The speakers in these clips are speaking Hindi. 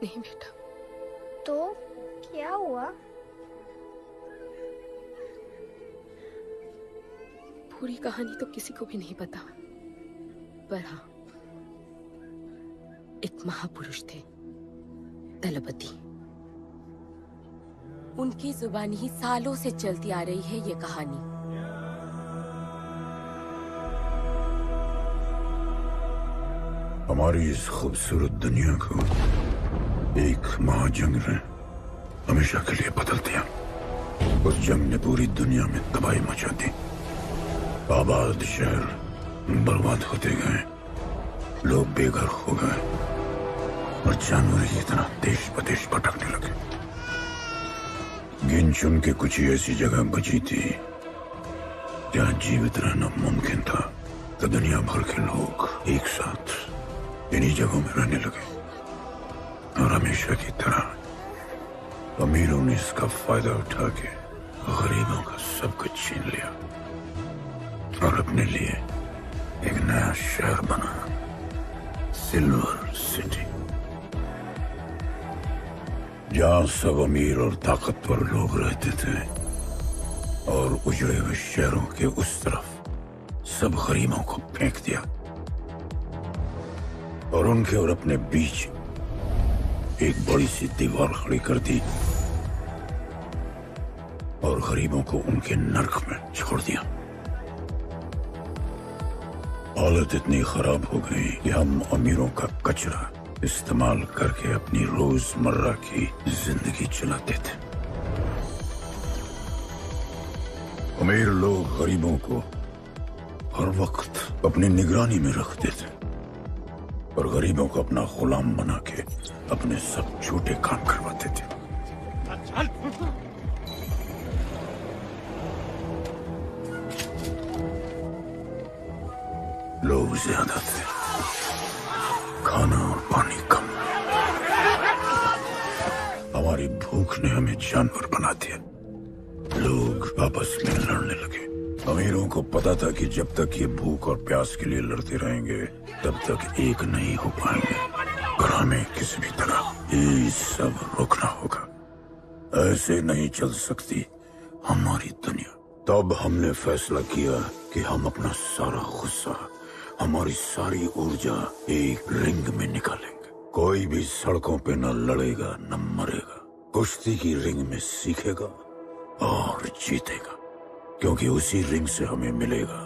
नहीं बेटा। तो क्या हुआ? पूरी कहानी तो किसी को भी नहीं पता, पर हाँ, एक महापुरुष थे, दलपति। उनकी जुबानी ही सालों से चलती आ रही है ये कहानी। हमारी इस खूबसूरत दुनिया को एक महाजंग ने हमेशा के लिए बदल दिया। उस जंग ने पूरी दुनिया में तबाही मचा दी। आबाद शहर बर्बाद होते गए, लोग बेघर हो गए और जानवर की तरह देश बदेश भटकने लगे। गिन चुन के कुछ ही ऐसी जगह बची थी जहां जीवित रहना मुमकिन था, तो दुनिया भर के लोग एक साथ इन्हीं जगहों में रहने लगे और हमेशा की तरह अमीरों ने इसका फायदा उठा के गरीबों का सब कुछ छीन लिया और अपने लिए एक नया शहर बना, सिल्वर सिटी, जहां सब अमीर और ताकतवर लोग रहते थे और उजड़े हुए शहरों के उस तरफ सब गरीबों को फेंक दिया और उनके और अपने बीच एक बड़ी सी दीवार खड़ी कर दी और गरीबों को उनके नर्क में छोड़ दिया। हालत इतनी खराब हो गई कि हम अमीरों का कचरा इस्तेमाल करके अपनी रोजमर्रा की जिंदगी चलाते थे। अमीर लोग गरीबों को हर वक्त अपनी निगरानी में रखते थे और गरीबों को अपना गुलाम बना के अपने सब झूठे काम करवाते थे। लोग ज्यादा थे, खाना और पानी कम। हमारी भूख ने हमें जानवर बना दिया। लोग आपस में लड़ने लगे। अमीरों को पता था कि जब तक ये भूख और प्यास के लिए लड़ते रहेंगे तब तक एक नहीं हो पाएंगे और हमें किसी भी तरह ये सब रोकना होगा। ऐसे नहीं चल सकती हमारी दुनिया। तब हमने फैसला किया कि हम अपना सारा गुस्सा, हमारी सारी ऊर्जा एक रिंग में निकालेंगे। कोई भी सड़कों पे न लड़ेगा न मरेगा, कुश्ती की रिंग में सीखेगा और जीतेगा, क्योंकि उसी रिंग से हमें मिलेगा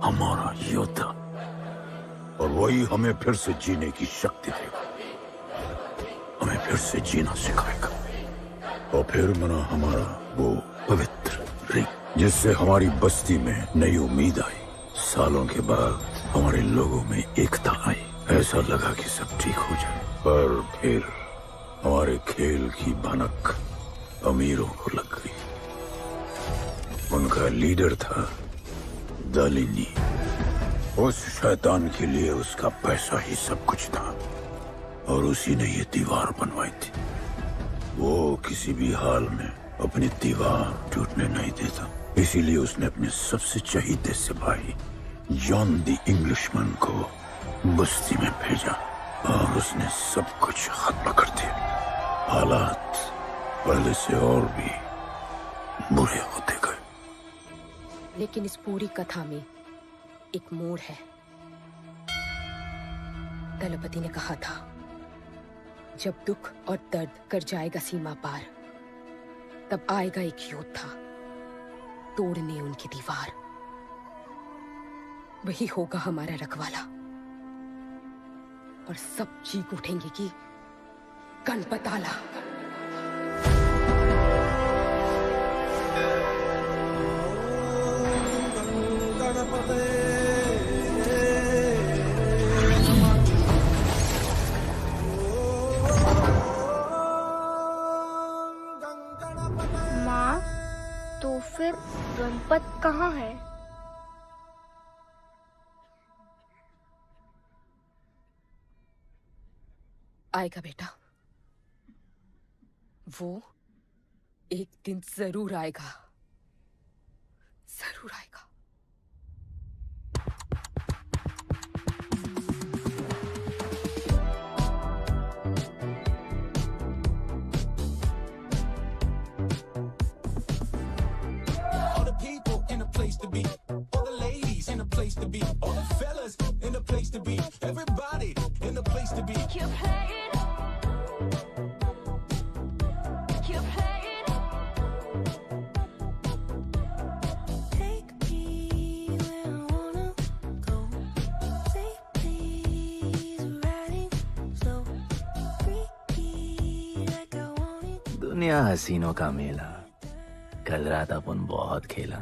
हमारा योद्धा और वही हमें फिर से जीने की शक्ति देगा, हमें फिर से जीना सिखाएगा। और फिर बना हमारा वो पवित्र रिंग, जिससे हमारी बस्ती में नई उम्मीद आई। सालों के बाद हमारे लोगों में एकता आई। ऐसा लगा कि सब ठीक हो जाए, पर फिर हमारे खेल की भनक अमीरों को लग गई। उनका लीडर था दालिनी। उस शैतान के लिए उसका पैसा ही सब कुछ था और उसी ने ये दीवार बनवाई थी। वो किसी भी हाल में अपनी दीवार टूटने नहीं देता, इसीलिए उसने अपने सबसे चहीते सिपाही जॉन द इंग्लिशमैन को बस्ती में भेजा और उसने सब कुछ खत्म कर दिया। हालात पहले से और भी बुरे होते गए। लेकिन इस पूरी कथा में एक मोड़ है। दलपति ने कहा था, जब दुख और दर्द कर जाएगा सीमा पार, तब आएगा एक योद्धा तोड़ने उनकी दीवार। वही होगा हमारा रखवाला और सब चीख उठेंगे कि गणपताला। माँ, तो फिर गणपत कहाँ है? आएगा बेटा, वो एक दिन जरूर आएगा, जरूर आएगा। दुनिया हसीनों का मेला, कल रात अपन बहुत खेला।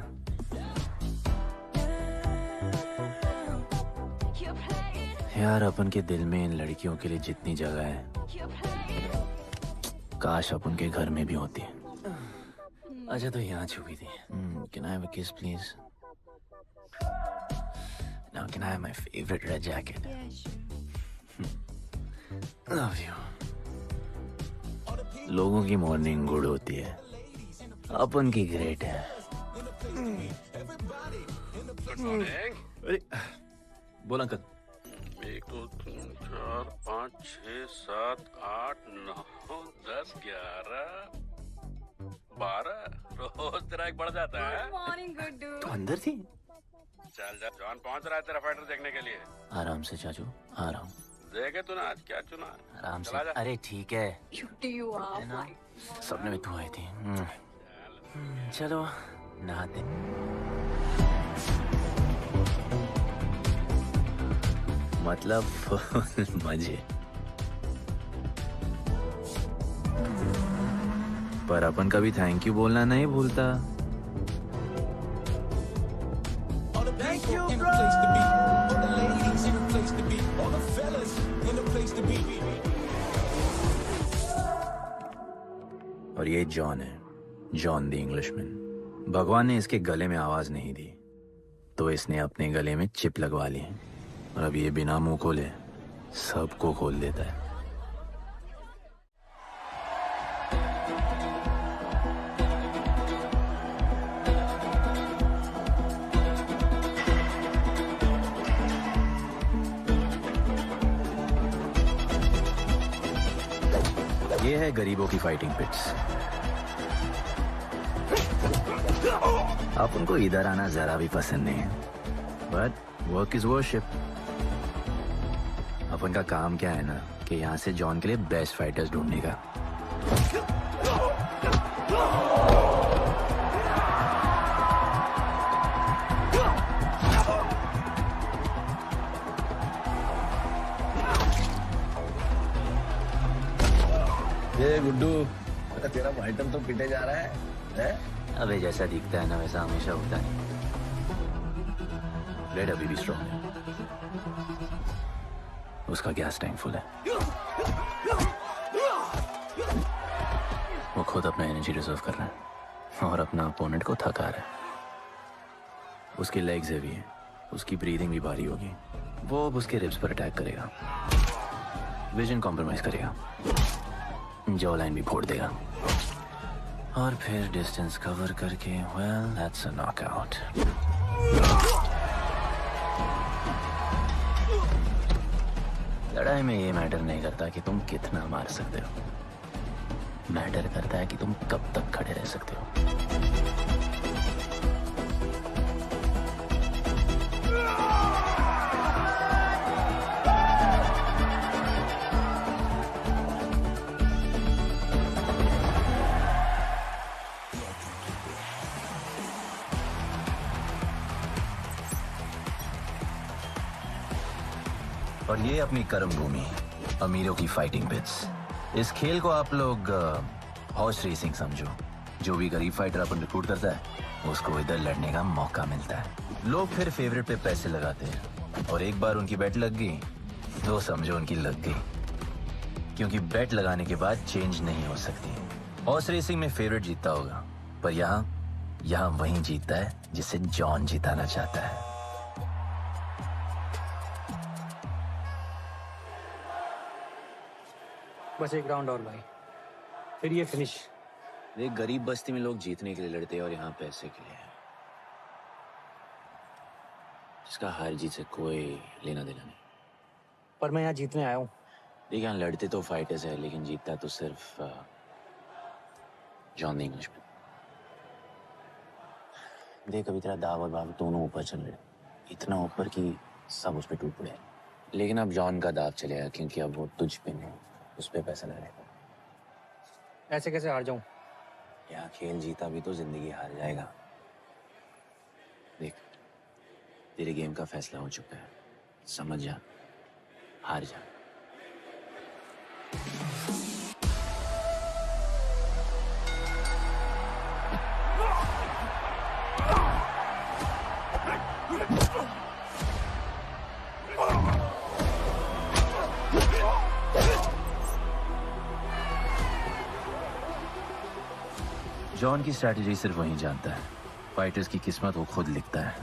यार अपन के दिल में इन लड़कियों के लिए जितनी जगह है, काश अपन के घर में भी होती है। अच्छा तो यहाँ छुपी थी। Can I have a kiss please? Now can I have my favorite red jacket? Love you. लोगों की मॉर्निंग गुड होती है, अपन की ग्रेट है। अरे बोल अंकल। 1 2 3 4 5 6 7 8 9 10 11 12 रोज तेरा एक बढ़ जाता है। मॉर्निंग गुड्डू। तू अंदर थी? चल जा, जॉन पहुंच रहा है तेरा फाइटर देखने के लिए। आराम से चाचू, आराम। देखे तूने आज क्या चुना? आराम से। चला जा। अरे ठीक है, क्यूटी यू आर माय। सपने में तू आई थी। चलो नहाते। मतलब मजे। पर अपन कभी थैंक यू बोलना नहीं भूलता। Thank you, bro. और ये जॉन है, जॉन द इंग्लिशमैन। भगवान ने इसके गले में आवाज नहीं दी, तो इसने अपने गले में चिप लगवा ली और अब ये बिना मुंह खोले सबको खोल देता है। ये है गरीबों की फाइटिंग पिट्स। आप उनको इधर आना जरा भी पसंद नहीं है, बट वर्क इज वर्शिप। अपन का काम क्या है ना कि यहाँ से जॉन के लिए बेस्ट फाइटर्स ढूंढने का। ये गुड्डू, तेरा फाइटर तो पिटे जा रहा है? अबे जैसा दिखता है ना वैसा हमेशा होता है। ब्लेड अभी भी स्ट्रॉन्ग है, उसका गैस टैंक फुल है। वो खुद अपना एनर्जी रिजर्व कर रहा है और अपना अपोनेंट को थका रहा है। उसकी लेग्स हेवी है, उसकी ब्रीदिंग भी भारी होगी। वो अब उसके रिब्स पर अटैक करेगा, विजन कॉम्प्रोमाइज करेगा, जॉ लाइन भी फोड़ देगा और फिर डिस्टेंस कवर करके वेल दैट्स अ नॉकआउट। लड़ाई में ये मैटर नहीं करता कि तुम कितना मार सकते हो, मैटर करता है कि तुम कब तक खड़े रह सकते हो। और ये अपनी कर्म भूमि, अमीरों की फाइटिंग पिट्स। इस खेल को आप लोग हॉर्स रेसिंग समझो। जो भी गरीब फाइटर अपन रिक्रूट करता है उसको इधर लड़ने का मौका मिलता है। लोग फिर फेवरेट पे पैसे लगाते हैं और एक बार उनकी बेट लग गई तो समझो उनकी लग गई, क्योंकि बेट लगाने के बाद चेंज नहीं हो सकती। हॉर्स रेसिंग में फेवरेट जीतता होगा, पर यहाँ वही जीतता है जिसे जॉन जिताना चाहता है। बस एक राउंड और भाई, फिर ये फिनिश। एक गरीब बस्ती में लोग जीतने के लिए लड़ते हैं और यहाँ पैसे के लिए, जिसका हार जीत से कोई लेना देना नहीं। पर मैं यहाँ जीतने आया हूँ। देखिए यहाँ लड़ते तो फाइटर्स है, लेकिन जीतता तो सिर्फ जॉन द इंग्लिशमैन। देख अभी तेरा दाव और बाव दोनों ऊपर चल रहे, इतना ऊपर कि सब उस पर टूट पड़े। लेकिन अब जॉन का दाव चलेगा क्योंकि अब वो तुझ पे नहीं, उस पे पैसा लगाएगा। ऐसे कैसे हार जाऊं? यहाँ खेल जीता भी तो जिंदगी हार जाएगा। देख, तेरे गेम का फैसला हो चुका है, समझ जा, हार जा। जॉन की स्ट्रैटेजी सिर्फ वही जानता है। फाइटर्स की किस्मत वो खुद लिखता है।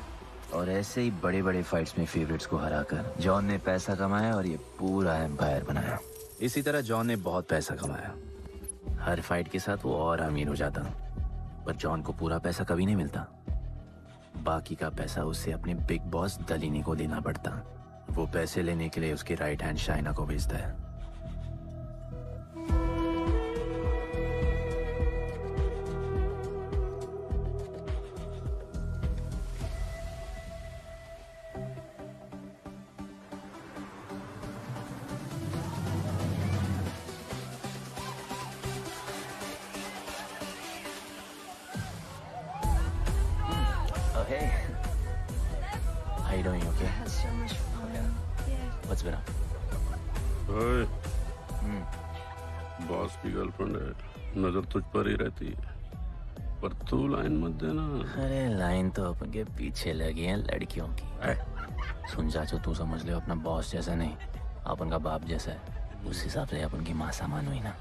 और ऐसे ही बड़े बड़े फाइट्स में फेवरेट्स को हराकर जॉन ने पैसा कमाया और ये पूरा एम्पायर बनाया। इसी तरह जॉन ने बहुत पैसा कमाया। हर फाइट के साथ वो और अमीर हो जाता, पर जॉन को पूरा पैसा कभी नहीं मिलता। बाकी का पैसा उसे अपने बिग बॉस दलीनी को देना पड़ता। वो पैसे लेने के लिए उसके राइट हैंड शाइना को भेजता है। Hey, how you doing? Okay. So much fun. Yeah. What's been up? ओए, बॉस की गर्लफ्रेंड है, नजर तुझ पर ही रहती है, पर तू लाइन मत देना। अरे लाइन तो अपन के पीछे लगी है लड़कियों की। सुन चाचो, तू समझ ले अपना बॉस जैसा नहीं, अपन का बाप जैसा है। उस हिसाब से अपन की माँ सामान हुई ना।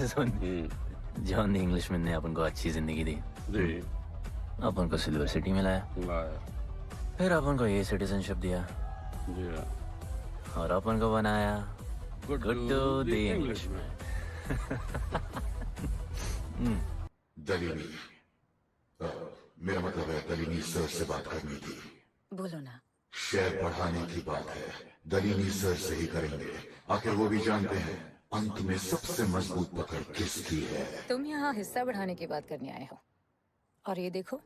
सुन, जॉन द इंग्लिशमैन ने अपन को अच्छी जिंदगी दी। जी। अपन को सिल्वर सिटी में लाया, फिर अपन को ये सिटीजनशिप दिया। जी हाँ। और अपन को बनाया गुड्डू द इंग्लिशमैन। दलीनी, मेरा मतलब है दलीनी सर से बात करनी थी। बोलो ना। शेयर बढ़ाने की बात है, दलीनी सर से ही करेंगे। आखिर वो भी जानते हैं अंत में सबसे मजबूत पकड़ किसकी है। तुम यहाँ हिस्सा बढ़ाने की बात करने आए हो, और ये देखो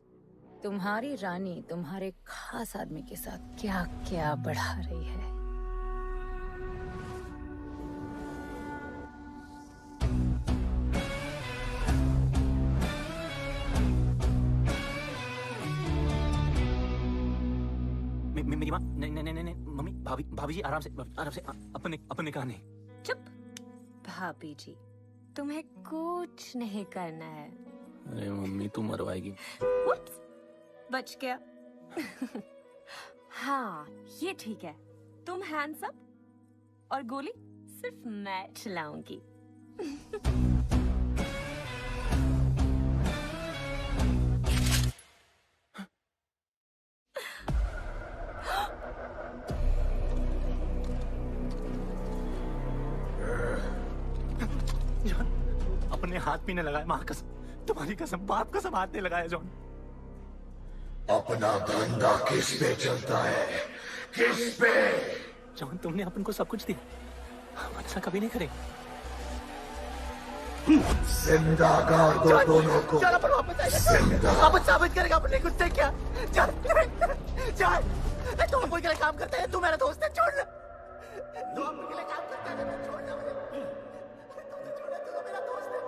तुम्हारी रानी तुम्हारे खास आदमी के साथ क्या क्या बढ़ा रही है। मेरी माँ, नहीं मम्मी, भाभी जी आराम से अपने कहा नहीं। चुप। भाभी जी, तुम्हें कुछ नहीं करना है। अरे मम्मी, तू मरवाएगी। बच गया। हाँ, ये ठीक है। तुम हैंडसम और गोली सिर्फ मैं चलाऊंगी। जॉन, अपने हाथ भी नहीं लगाया, माँ कसम, तुम्हारी कसम, बाप कसम, हाथ नहीं लगाया जॉन। अपना धंधा किस पे चलता है, किस पे? जॉन, तुमने अपन को सब कुछ दिया, हम अच्छा कभी नहीं करेंगे। जिंदा गाड़ दो दोनों को। अपन साबित करेगा अपने कुछ से क्या? जान, तू अपन के लिए काम करता है, तू मेरा दोस्त है, छोड़। तू अपन के लिए काम करता है, तो छोड़ना मुझे। तू मेरा दोस्त है।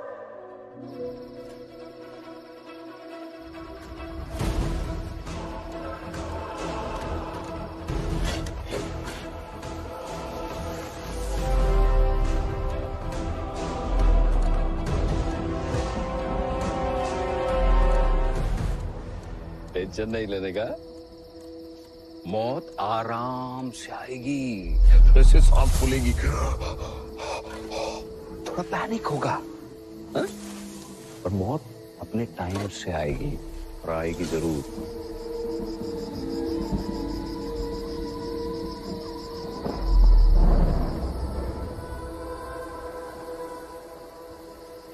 टेंशन नहीं लेने का, मौत आराम से आएगी, जैसे सांप फूलेगी। थोड़ा पैनिक होगा, पर मौत अपने टाइम से आएगी, और आएगी जरूर।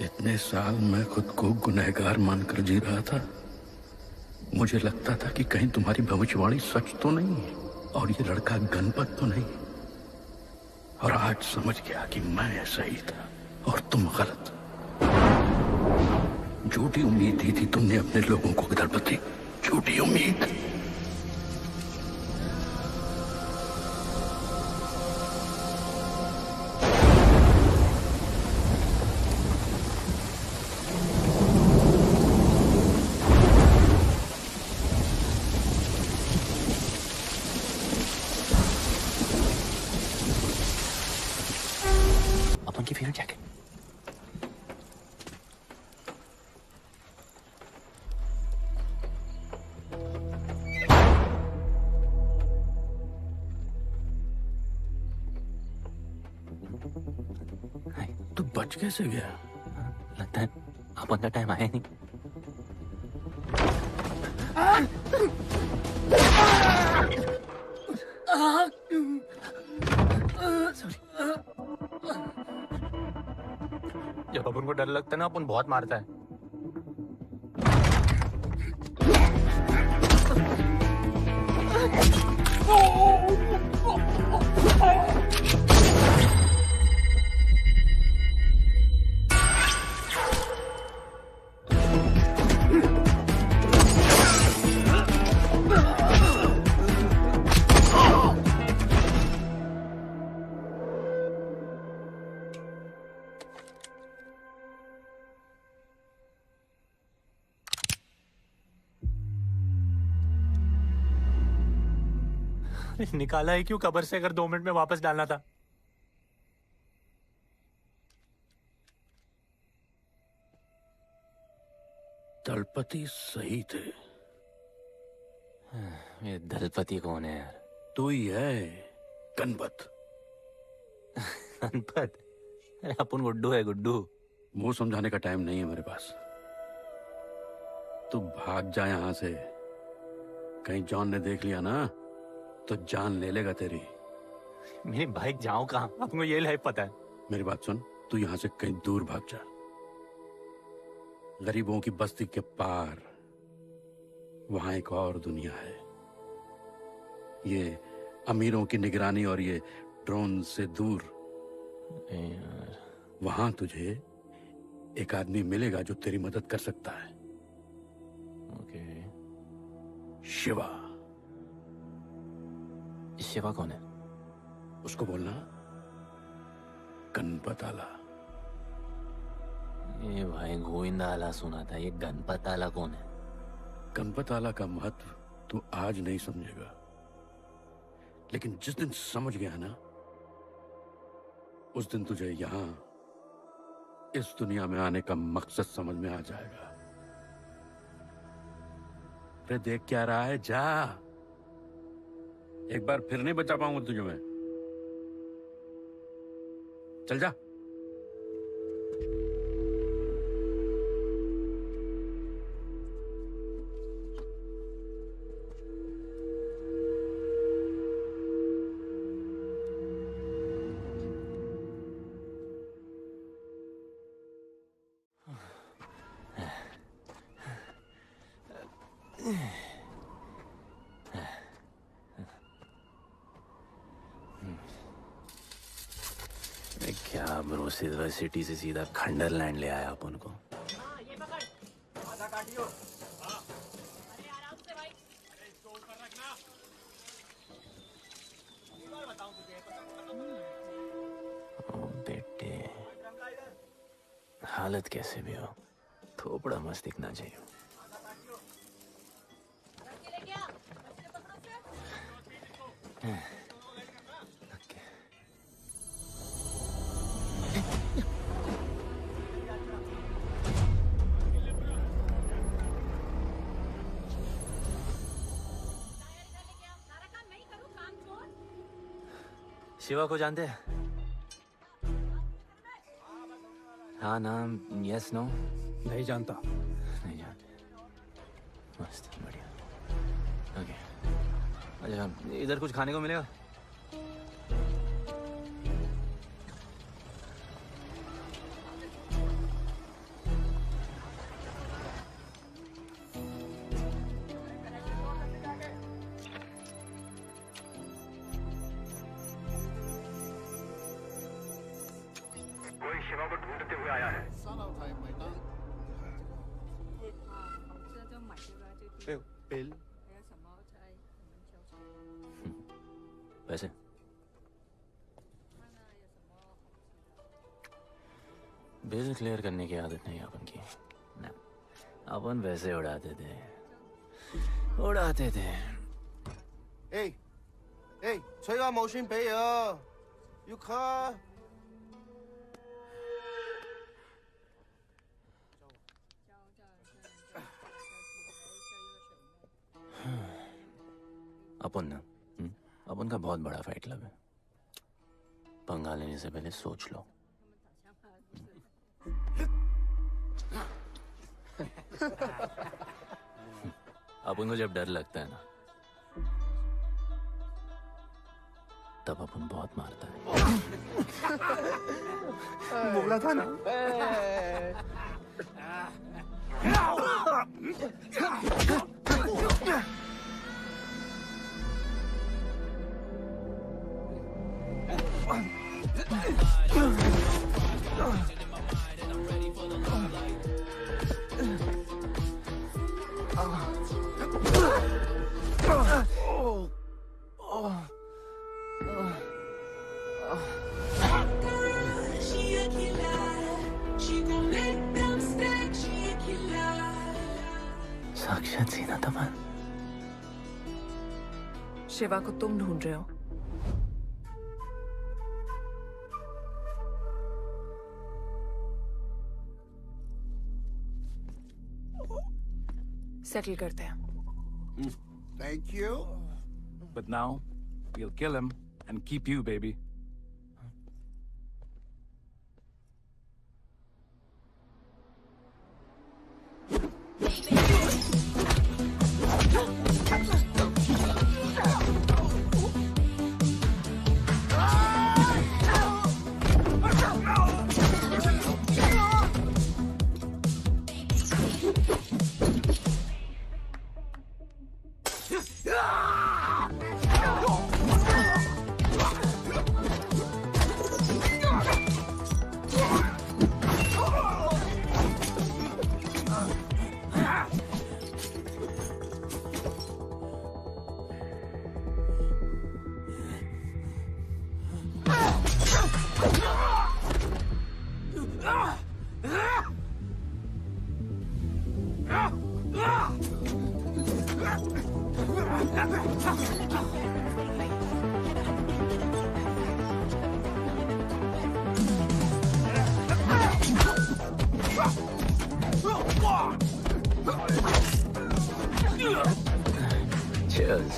इतने साल मैं खुद को गुनहगार मानकर जी रहा था। मुझे लगता था कि कहीं तुम्हारी भविष्यवाणी सच तो नहीं है और ये लड़का गणपत तो नहीं। और आज समझ गया कि मैं सही था और तुम गलत। झूठी उम्मीद दी थी तुमने अपने लोगों को, गदरपति, झूठी उम्मीद। उसकी फेवरेट जैकेट। तू बच कैसे गया? लगता है अपन का टाइम आया नहीं। जब अपन को डर लगता है ना, अपन बहुत मारता है। निकाला है क्यों कब्र से, अगर 2 मिनट में वापस डालना था? दलपति सही थे। ये दलपति कौन है यार? तू ही है, गणपत। गणपत? अरे अपन गुड्डू है, गुड्डू। मुंह समझाने का टाइम नहीं है मेरे पास। तू भाग जा यहां से। कहीं जॉन ने देख लिया ना तो जान ले लेगा तेरी। मेरी बाइक जाऊं कहाँ? आपको ये लाइफ पता है। मेरी बात सुन, तू यहां से कहीं दूर भाग जा। गरीबों की बस्ती के पार वहां एक और दुनिया है। ये अमीरों की निगरानी और ये ड्रोन से दूर। वहां तुझे एक आदमी मिलेगा जो तेरी मदद कर सकता है। ओके। शिवा। शिवा कौन है? उसको बोलना गणपत आला। ये भाई गोविंदा आला सुना था, ये गणपत आला कौन है? गणपत आला का महत्व तू आज नहीं समझेगा, लेकिन जिस दिन समझ गया ना, उस दिन तुझे यहां इस दुनिया में आने का मकसद समझ में आ जाएगा। अरे देख क्या रहा है, जा। एक बार फिर नहीं बचा पाऊंगा तुझे मैं। चल जा। क्या ब्रो, सिल्वर सिटी से सीधा खंडरलैंड ले आया अपन को। ओ बेटे, हालत कैसे भी हो, थोपड़ा मस्त दिखना चाहिए। शिवा को जानते हैं? हाँ, नाम यस नो? नहीं जानता। नहीं जानते। मस्त, बढ़िया। ओके, अच्छा इधर कुछ खाने को मिलेगा? शिवा को ढूंढते हुए आया है। बिल पैसे बिल क्लियर करने की आदत नहीं अपन की ना। अपन वैसे उड़ाते थे।吹下冇算俾啊，要卡。अपन ना अपन का बहुत बड़ा फाइट क्लब है, पंगा लेने से पहले सोच लो। अपन को जब डर लगता है ना, तब अपन बहुत मारता है। बोला था ना। साक्षात सीना तमन। शिवा को तुम ढूंढ रहे हो? सेटल करते हैं। Thank you. But now, we'll kill him and keep you, baby. Cheers.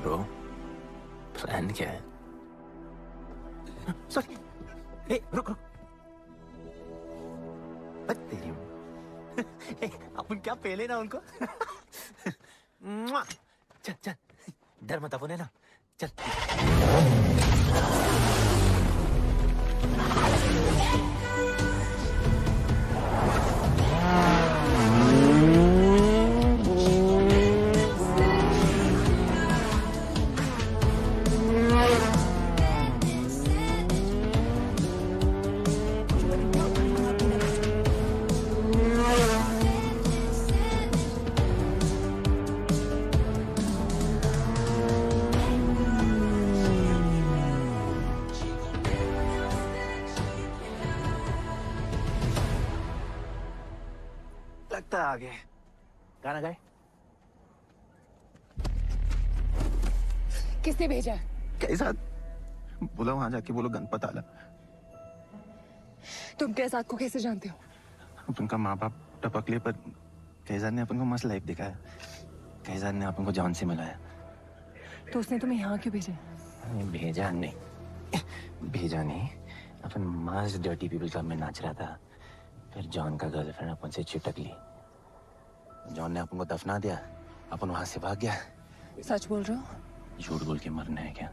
Bro, plan क्या है? सॉरी, ए रुक रुक। तेरी अपन क्या पहले ना उनको। चल चल, डर मत अपन है ना, चल। लगता है आगे गाना गाए। किसने भेजा? कैसा बोला वहां जाके बोलो गणपत आला। तुम कैसाद को कैसे जानते हो? अपन का माँ बाप टपकले पर कैसाद ने अपन को मस्त लाइफ दिखाया। कैसाद ने अपन को जान से मिलाया। तो उसने तुम्हें यहाँ क्यों भेजा? भेजा नहीं, अपन मस्त डर्टी पीपल क्लब में नाच रहा था। फिर जॉन का गर्लफ्रेंड अपन से चिपक ली। जॉन ने अपन को दफना दिया, अपन वहां से भाग गया। सच बोल रहे हो? झूठ बोल के मरना है क्या?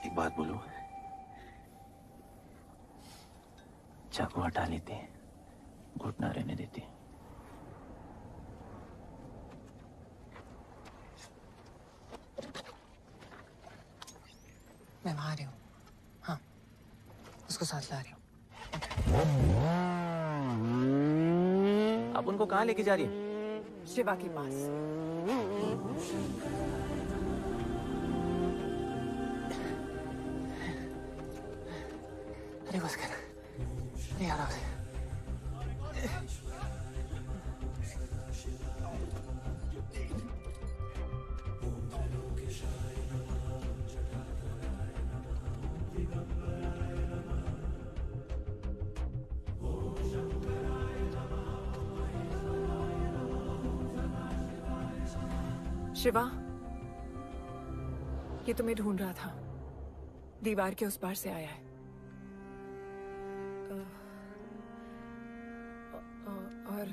एक बात बोलूं, चाकू हटा लेते, घुटना रहने देते। मैं वहां आ रही हूँ। हाँ, उसको साथ ला रही हूँ। आप उनको कहाँ लेके जा रही है? शिवा के पास। बस कर, नहीं आ रहा है। शिवा, ये तुम्हें ढूंढ रहा था। दीवार के उस पार से आया है। और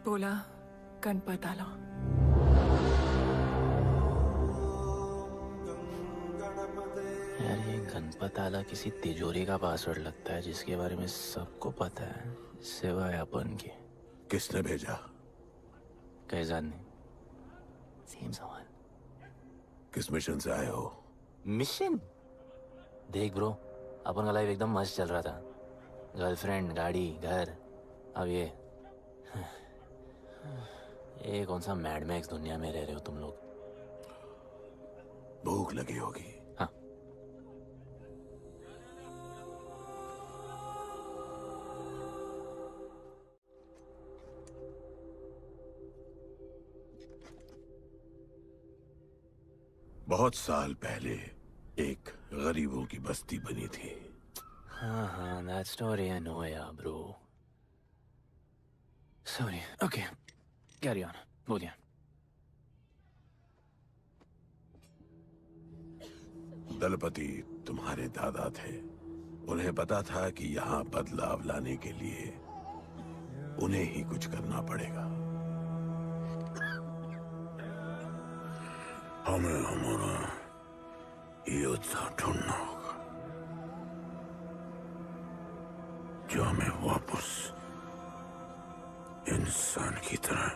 बोला गणपत आला। यार ये गणपत आला किसी तिजोरी का पासवर्ड लगता है जिसके बारे में सबको पता है सिवाय अपन के। किसने भेजा? कैजान ने। सेम सवाल। किस मिशन से आए हो? मिशन? देख ब्रो, अपन का लाइफ एकदम मस्त चल रहा था। गर्लफ्रेंड, गाड़ी, घर। अब ये कौन सा मैड मैक्स दुनिया में रह रहे हो तुम लोग। भूख लगी होगी। हाँ। बहुत साल पहले एक गरीबों की बस्ती बनी थी। हाँ, that story I know, yeah, bro. Sorry. Okay, carry on. बोलिए। दलपति तुम्हारे दादा थे। उन्हें पता था कि यहाँ बदलाव लाने के लिए उन्हें ही कुछ करना पड़ेगा। हमें हमारा योद्धा ढूंढना होगा जो हमें वापस इंसान की तरह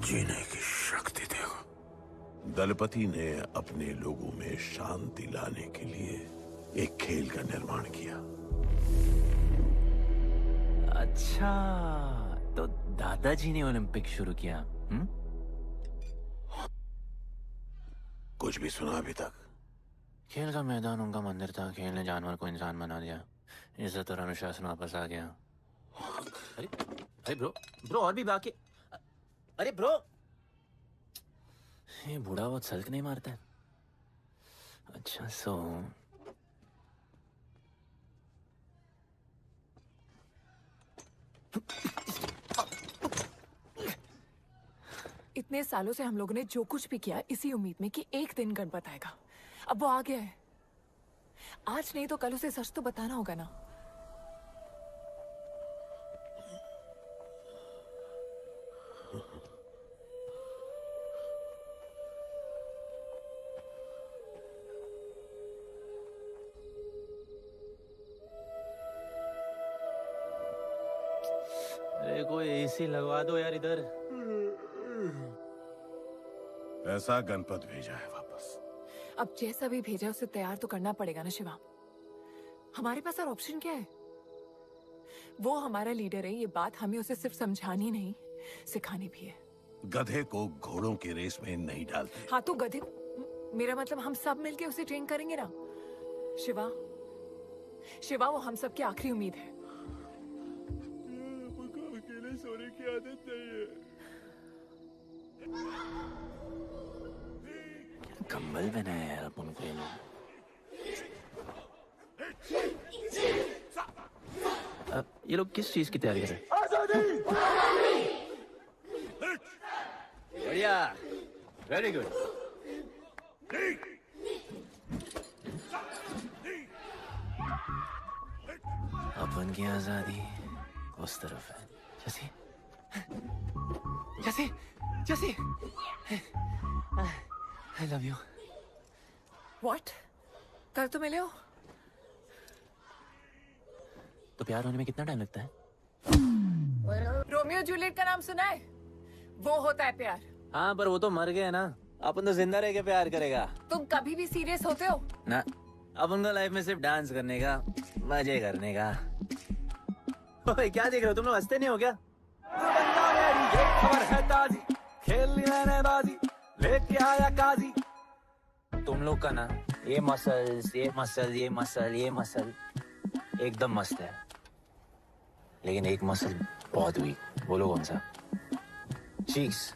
जीने की शक्ति देगा। दलपति ने अपने लोगों में शांति लाने के लिए एक खेल का निर्माण किया। अच्छा, तो दादाजी ने ओलंपिक शुरू किया। कुछ भी सुना अभी तक? खेल का मैदान उनका मंदिर था। खेल ने जानवर को इंसान बना दिया। इज्जत और अनुशासन वापस आ गया। अरे ब्रो और भी बाकी। अरे ब्रो, ये बूढ़ा बहुत सल्क नहीं मारता है। अच्छा सो इतने सालों से हम लोगों ने जो कुछ भी किया इसी उम्मीद में कि एक दिन गणपत आएगा। अब वो आ गया है। आज नहीं तो कल उसे सच तो बताना होगा ना। अरे कोई एसी लगवा दो यार इधर। ऐसा गणपत भेजा है वापस। अब जैसा भी भेजा उसे तैयार तो करना पड़ेगा ना शिवा। हमारे पास और ऑप्शन क्या है? वो हमारा लीडर है, ये बात हमें उसे सिर्फ समझानी नहीं सिखानी भी है। गधे को घोड़ों की रेस में नहीं डालते। हाँ तो गधे, मेरा मतलब हम सब मिलके उसे ट्रेन करेंगे ना। शिवा, शिवा वो हम सब की आखिरी उम्मीद है। अकेले सोने की आदत नहीं है। कंबल बनाया यार अपन को ये लोग। ये लोग किस चीज की तैयारी कर रहे हैं? बढ़िया, वेरी गुड। अपन की आजादी उस तरफ है। जैसे जैसे जैसे I love you. What? कल तो मिले हो? तो प्यार होने में कितना टाइम लगता है? रोमियो जूलियट का नाम सुना है? वो होता है प्यार। हाँ पर वो तो मर गए ना। अपन तो जिंदा रह के प्यार करेगा। तुम कभी भी सीरियस होते हो? ना, अपन को लाइफ में सिर्फ डांस करने का, मजे करने का। ओए क्या देख रहे हो तुम लोग? हंसते नहीं हो क्या? खबर है ताजी, खेल मैंने बाजी, लेके आया काजी। तुम लोग का ना ये मसल एकदम मस्त है, लेकिन एक मसल बहुत वीक। बोलो कौन सा? चीक्स।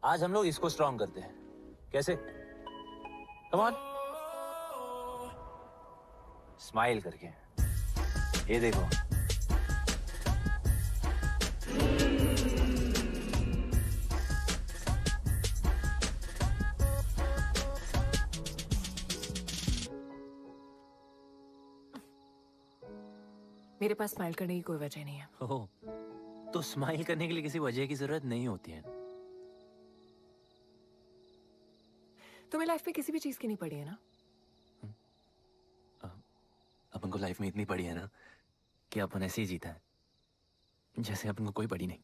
आज हम लोग इसको स्ट्रॉन्ग करते हैं। कैसे? कम ऑन, स्माइल करके। ये देखो, मेरे पास स्माइल करने की कोई वजह नहीं है। ओह, तो स्माइल करने के लिए किसी वजह की जरूरत नहीं होती है। तुम्हें लाइफ में किसी भी चीज की नहीं पड़ी है ना? अपन को लाइफ में इतनी पड़ी है ना कि अपन ऐसे ही जीता है जैसे अपन को कोई पड़ी नहीं।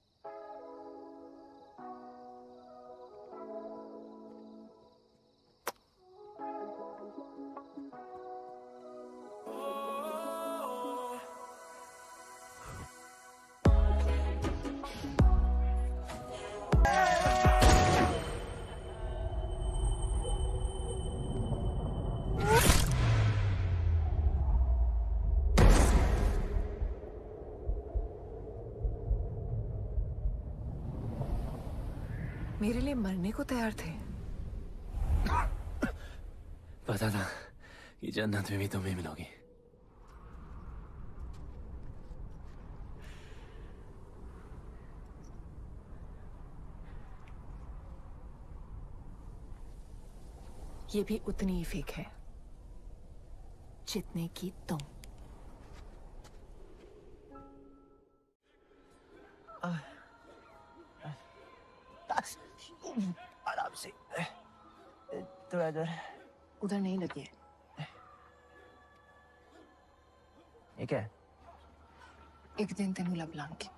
मेरे लिए मरने को तैयार थे। पता था कि जन्नत में भी तुम ही मिलोगी। ये भी उतनी ही फेक है जितने की तुम। आराम से, थोड़ा इधर। उधर नहीं लगी है। ये क्या है? एक दिन तेनू लब Langi.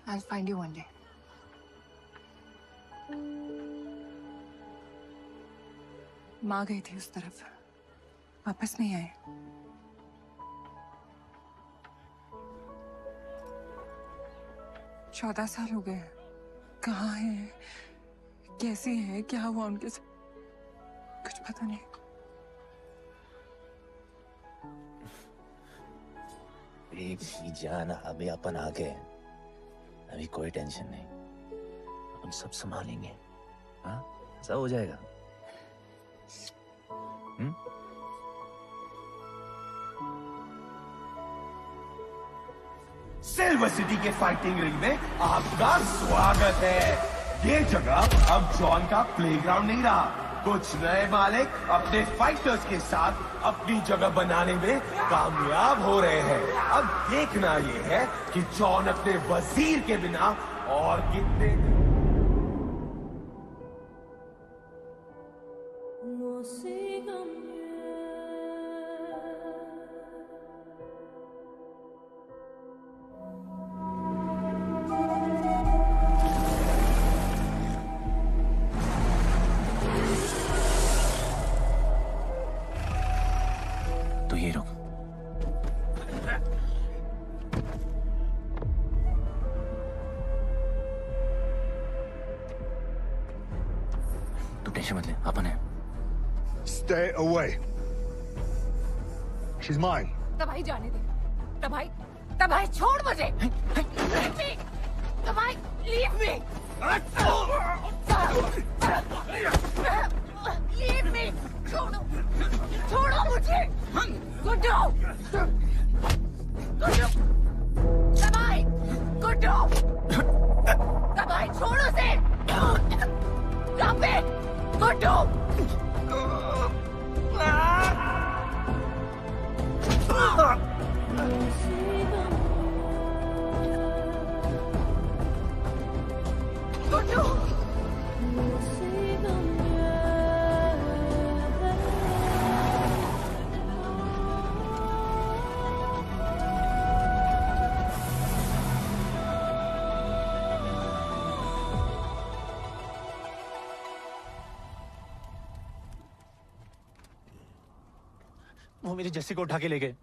I'll find you one day. माँ गई थी उस तरफ, वापस नहीं आए। चौदह साल हो गए। कहाँ है, कैसे है, क्या हुआ उनके साथ, कुछ पता नहीं। बेबी जान, अभी अपन आ गए, अभी कोई टेंशन नहीं, अपन सब संभालेंगे। हाँ, सब हो जाएगा। सिल्वर सिटी के फाइटिंग रिंग में आपका स्वागत है। ये जगह अब जॉन का प्लेग्राउंड नहीं रहा। कुछ नए मालिक अपने फाइटर्स के साथ अपनी जगह बनाने में कामयाब हो रहे हैं। अब देखना ये है कि जॉन अपने वजीर के बिना और कितने तो ये रुक। तू टेंशन मत ले, अपन है। Stay away. She's mine. तबाही जाने दे। तबाही छोड़ मुझे। Leave me. तबाही, leave me. Leave me. छोड़ो मुझे। गुड्डू। तबाही, गुड्डू। तबाही छोड़ो उसे। Stop it. गुड्डू। गुड्डू। वो मेरी जस्सी को उठा के ले गए।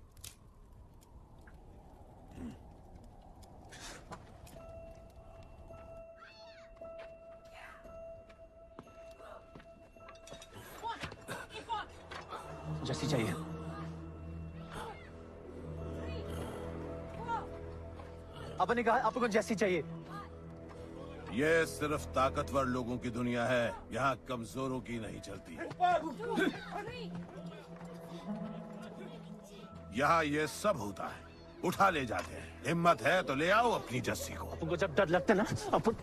जस्सी चाहिए। अपन ने कहा आपको जस्सी चाहिए। ये सिर्फ ताकतवर लोगों की दुनिया है, यहाँ कमजोरों की नहीं चलती। यहाँ ये सब होता है, उठा ले जाते हैं। हिम्मत है तो ले आओ अपनी जस्सी को। आपको जब डर लगता है ना, अपन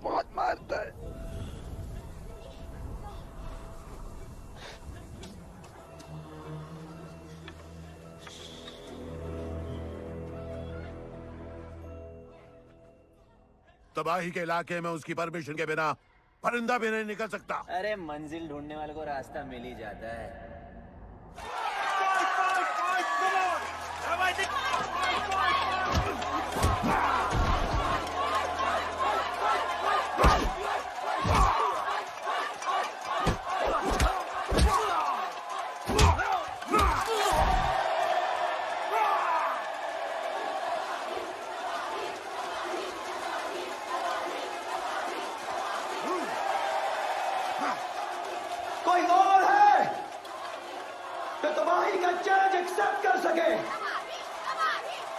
बहुत मारता है। तबाही के इलाके में उसकी परमिशन के बिना परिंदा भी नहीं निकल सकता। अरे मंजिल ढूंढने वाले को रास्ता मिल ही जाता है। कोई और है तो तबाही का चैलेंज एक्सेप्ट कर सके?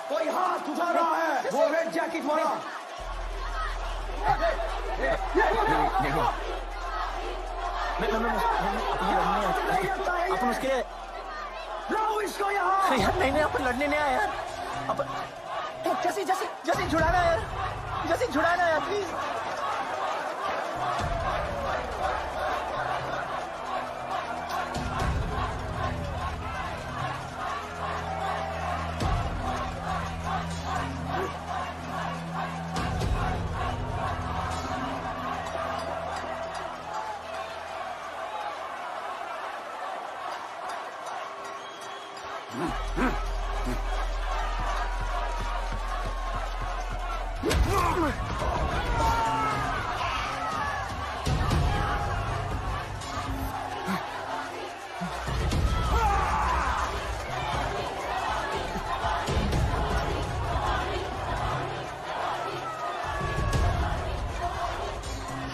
कोई हाथ उठा रहा है, वो रेड जैकेट वाला। अपन उसके लाओ इसको यहाँ। नहीं अपन लड़ने नहीं आया यार। अपन जैसी जैसी जैसी छुड़ाना यार, जैसी छुड़ाना यार प्लीज।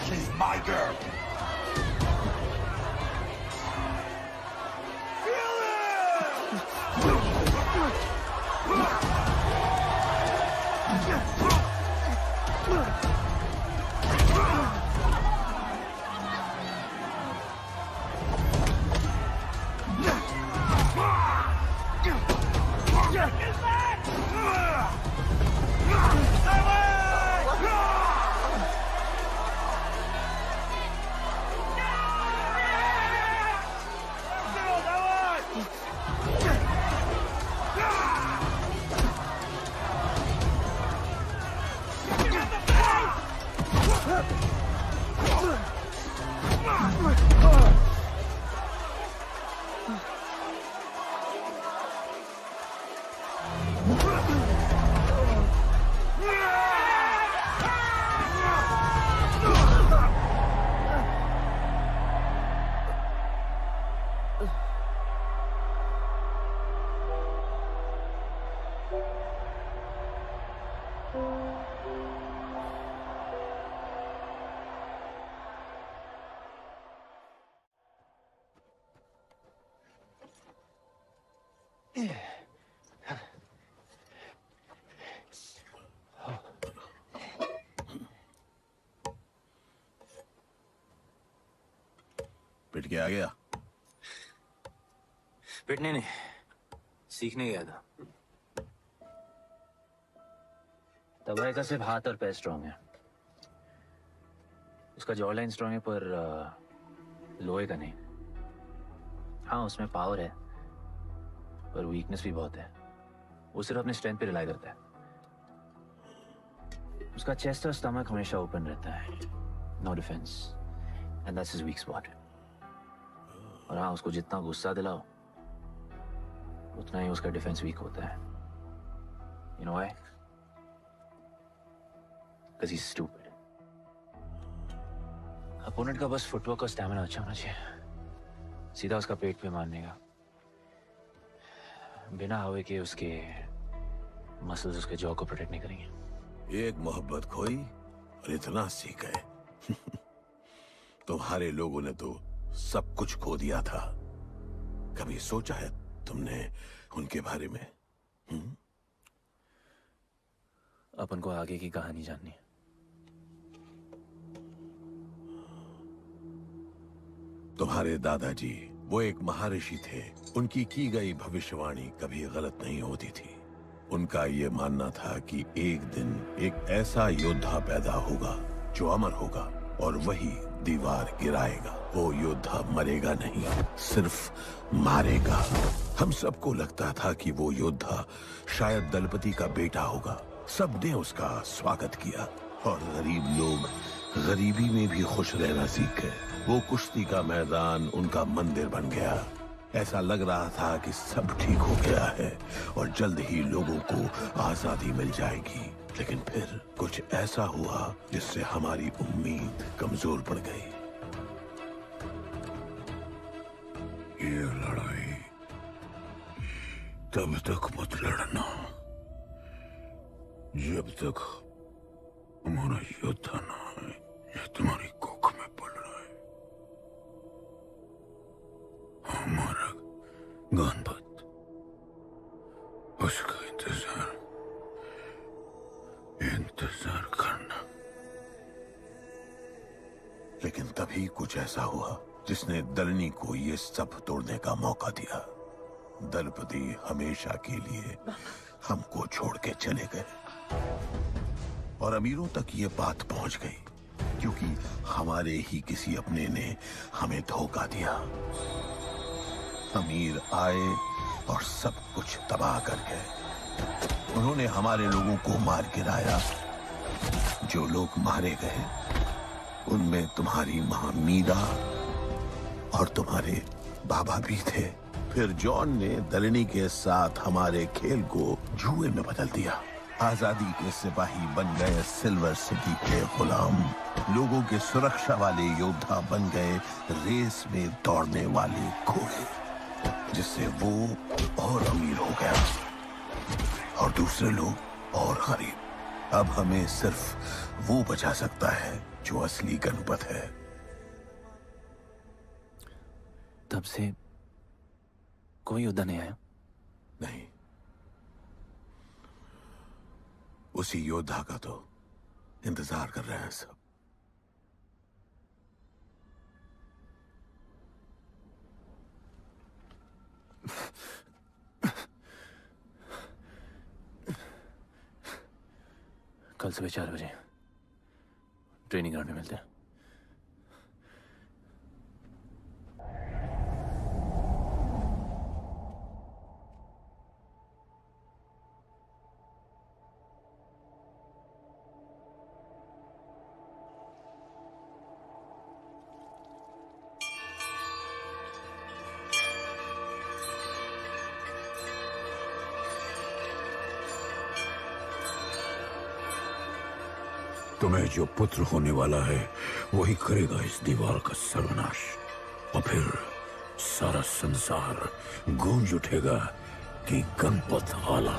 She's my girl. पिट के आ गया? पिटने नहीं, सीखने गया था। तबाही का सिर्फ हाथ और पैर स्ट्रांग है, उसका जॉ लाइन स्ट्रांग है, पर लोहे का नहीं। हाँ उसमें पावर है, पर वीकनेस भी बहुत है। वो सिर्फ अपने स्ट्रेंथ पे रिलाई करता है। उसका चेस्ट और स्टमक हमेशा ओपन रहता है, no defence, and that's his weak spot. और हाँ उसको जितना गुस्सा दिलाओ उतना ही उसका डिफेंस वीक होता है। You know why? Because he's stupid. Opponent का बस फुटवर्क और स्टैमिना अच्छा होना चाहिए, सीधा उसका पेट पे मारने का, बिना हवा के उसके मसल्स उसके जॉ को प्रोटेक्ट नहीं करेंगे। एक मोहब्बत खोई और इतना सीख गए। तुम्हारे लोगों ने तो सब कुछ खो दिया था। कभी सोचा है तुमने उनके बारे में? अपन को आगे की कहानी जाननी है। तुम्हारे दादाजी वो एक महर्षि थे। उनकी की गई भविष्यवाणी कभी गलत नहीं होती थी। उनका ये मानना था कि एक दिन एक ऐसा योद्धा पैदा होगा जो अमर होगा और वही दीवार गिराएगा। वो योद्धा मरेगा नहीं, सिर्फ मारेगा। हम सबको लगता था कि वो योद्धा शायद दलपति का बेटा होगा। सबने उसका स्वागत किया और गरीब लोग गरीबी में भी खुश रहना सीख गए। वो कुश्ती का मैदान उनका मंदिर बन गया। ऐसा लग रहा था कि सब ठीक हो गया है और जल्द ही लोगों को आजादी मिल जाएगी। लेकिन फिर कुछ ऐसा हुआ जिससे हमारी उम्मीद कमजोर पड़ गई। ये लड़ाई तब तक मत लड़ना जब तक हमारा योद्धा ना आए। ये तुम्हारी कोख में पड़ रहा है। हमारा गणपत, उसका इंतजार करना। लेकिन तभी कुछ ऐसा हुआ जिसने दलनी को ये सब तोड़ने का मौका दिया। दलपति हमेशा के लिए हमको छोड़ के चले गए और अमीरों तक ये बात पहुंच गई क्योंकि हमारे ही किसी अपने ने हमें धोखा दिया। अमीर आए और सब कुछ तबाह कर गए। उन्होंने हमारे लोगों को मार गिराया। जो लोग मारे गए उनमें तुम्हारी मां मीरा और तुम्हारे बाबा भी थे। फिर जॉन ने दलनी के साथ हमारे खेल को जुए में बदल दिया। आजादी के सिपाही बन गए सिल्वर सिटी के गुलाम। लोगों के सुरक्षा वाले योद्धा बन गए रेस में दौड़ने वाले घोड़े, जिससे वो और अमीर हो गया और दूसरे लोग और गरीब। अब हमें सिर्फ वो बचा सकता है जो असली गणपत है। तब से कोई योद्धा नहीं आया? नहीं, उसी योद्धा का तो इंतजार कर रहे हैं सब। कल सुबह 4 बजे ट्रेनिंग ग्राउंड में मिलते हैं। तुम्हें जो पुत्र होने वाला है वही करेगा इस दीवार का सर्वनाश। और फिर सारा संसार गूंज उठेगा कि गणपत आला।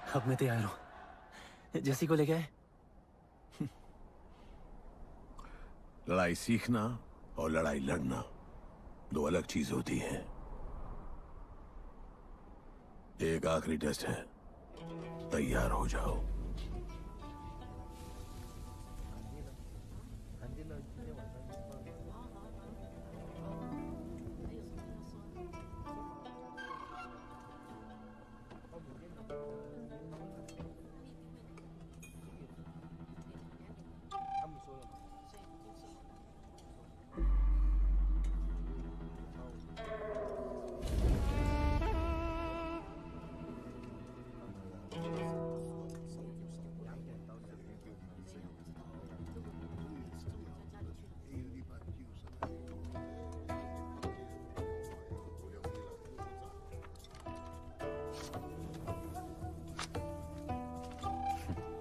अब मैं तैयार हूं। जैसी को लेके आए। लड़ाई सीखना और लड़ाई लड़ना दो अलग चीज होती है। एक आखिरी टेस्ट है, तैयार हो जाओ।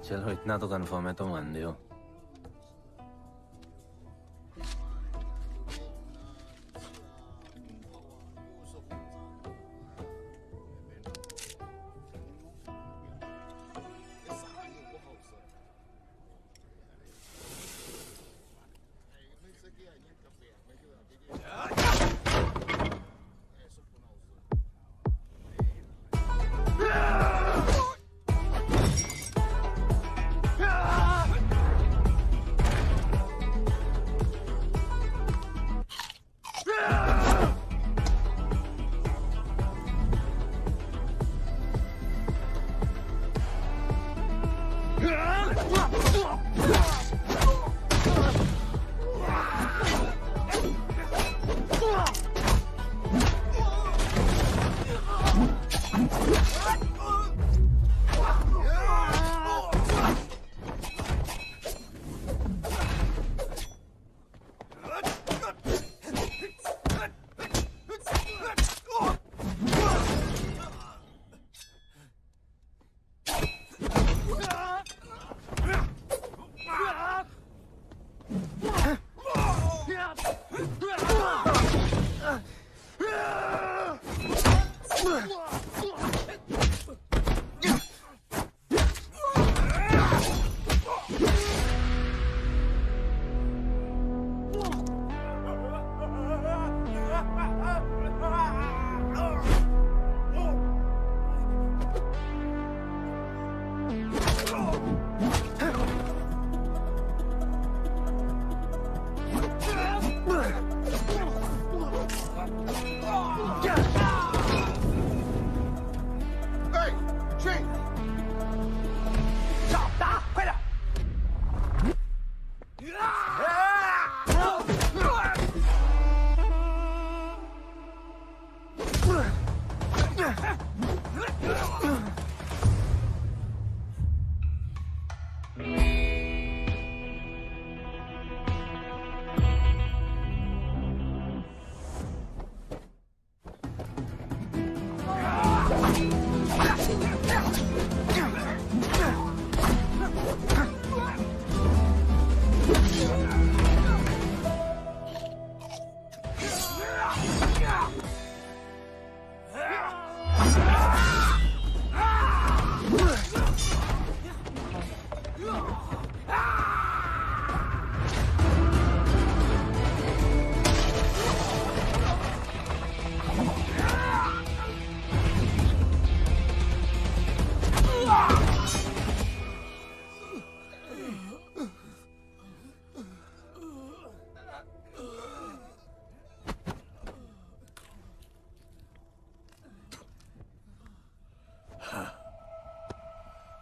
चलो इतना तो कंफर्म है, तुम अंधे हो।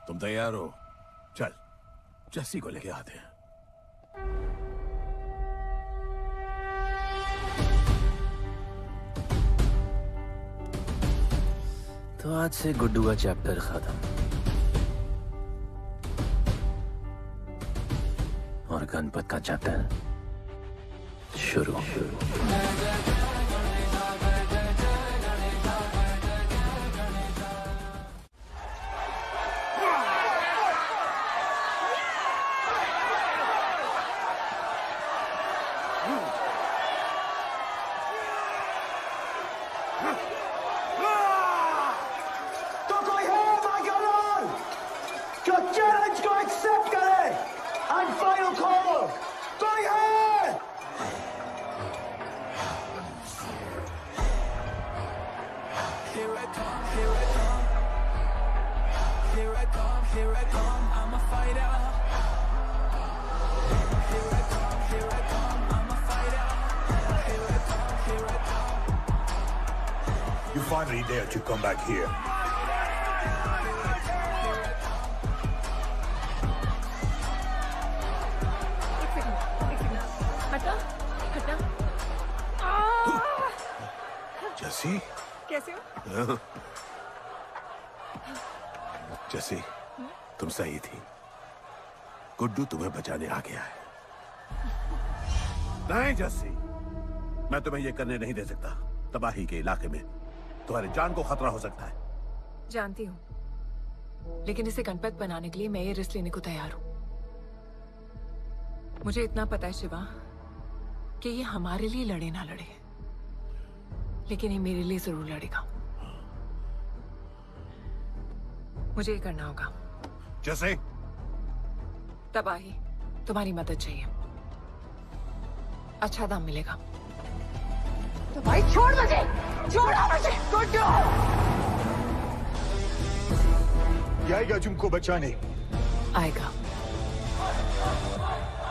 तुम तैयार हो? चल जस्सी को लेके आते हैं। तो आज से गुड्डू का चैप्टर खत्म और गणपत का चैप्टर शुरू। You finally dared to come back here. Jassi, कैसे हो? जस्सी, तुम सही थी। गुड्डू तुम्हें बचाने आ गया है। नहीं जस्सी, मैं तुम्हें यह करने नहीं दे सकता। तबाही के इलाके में तुम्हारी जान को खतरा हो सकता है। जानती हूँ, लेकिन इसे गणपत बनाने के लिए मैं ये रिस्क लेने को तैयार हूं। मुझे इतना पता है शिवा कि ये हमारे लिए लड़े ना लड़े, लेकिन ये मेरे लिए जरूर लड़ेगा। मुझे ये करना होगा। जैसे? तबाही, तुम्हारी मदद चाहिए। अच्छा दाम मिलेगा। तो भाई छोड़ मुझे, छोड़ो मुझे, छोड़ो। ये आएगा तुमको बचाने। आएगा।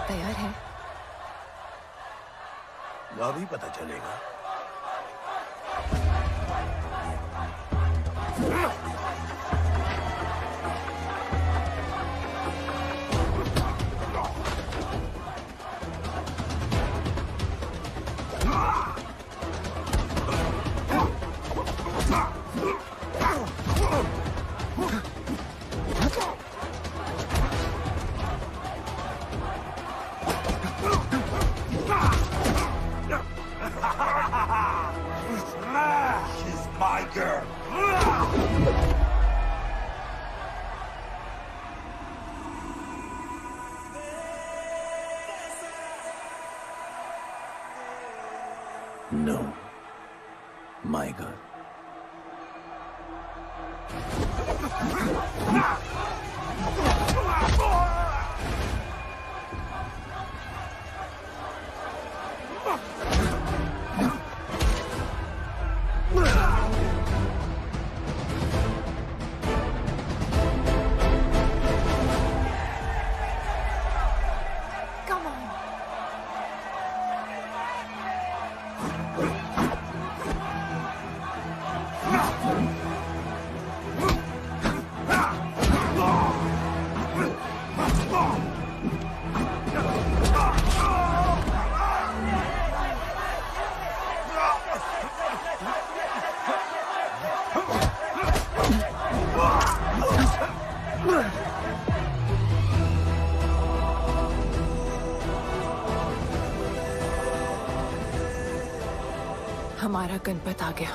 तैयार है? अभी पता चलेगा। She's my girl. No, my girl. Come on. हमारा गणपत आ गया।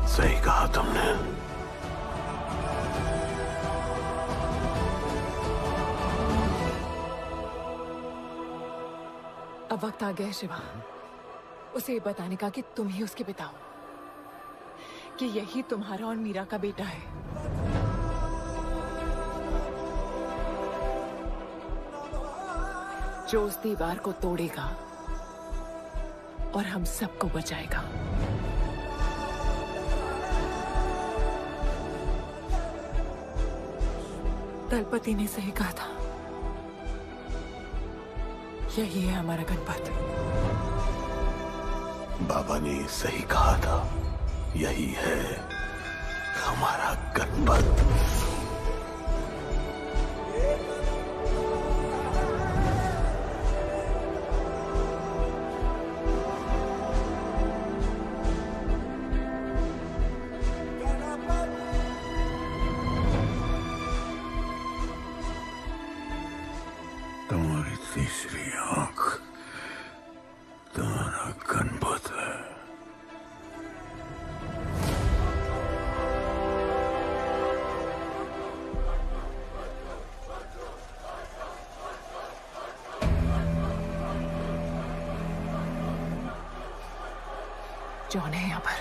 सही कहा तुमने। अब वक्त आ गया है शिवा, उसे ये बताने का कि तुम ही उसके पिता हो, कि यही तुम्हारा और मीरा का बेटा है। जो उस दीवार को तोड़ेगा और हम सबको बचाएगा। दलपति ने सही कहा था, यही है हमारा गणपत। बाबा ने सही कहा था, यही है हमारा गणपत। तुम्हारी तीसरी आंख तुम्हारा गणपत है। जॉन है यहाँ पर।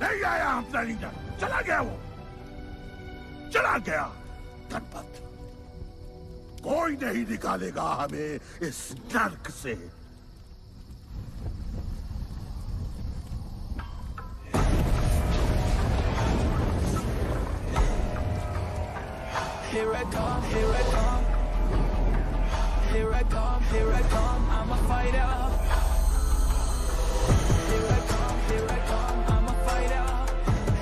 नहीं आया अपना लीडर, चला गया वो, चला गया। गणपत, कोई नहीं निकालेगा हमें इस नर्क से। Here I come, here I come. Here I come, here I come. I'm a fighter. Here I come, here I come. I'm a fighter.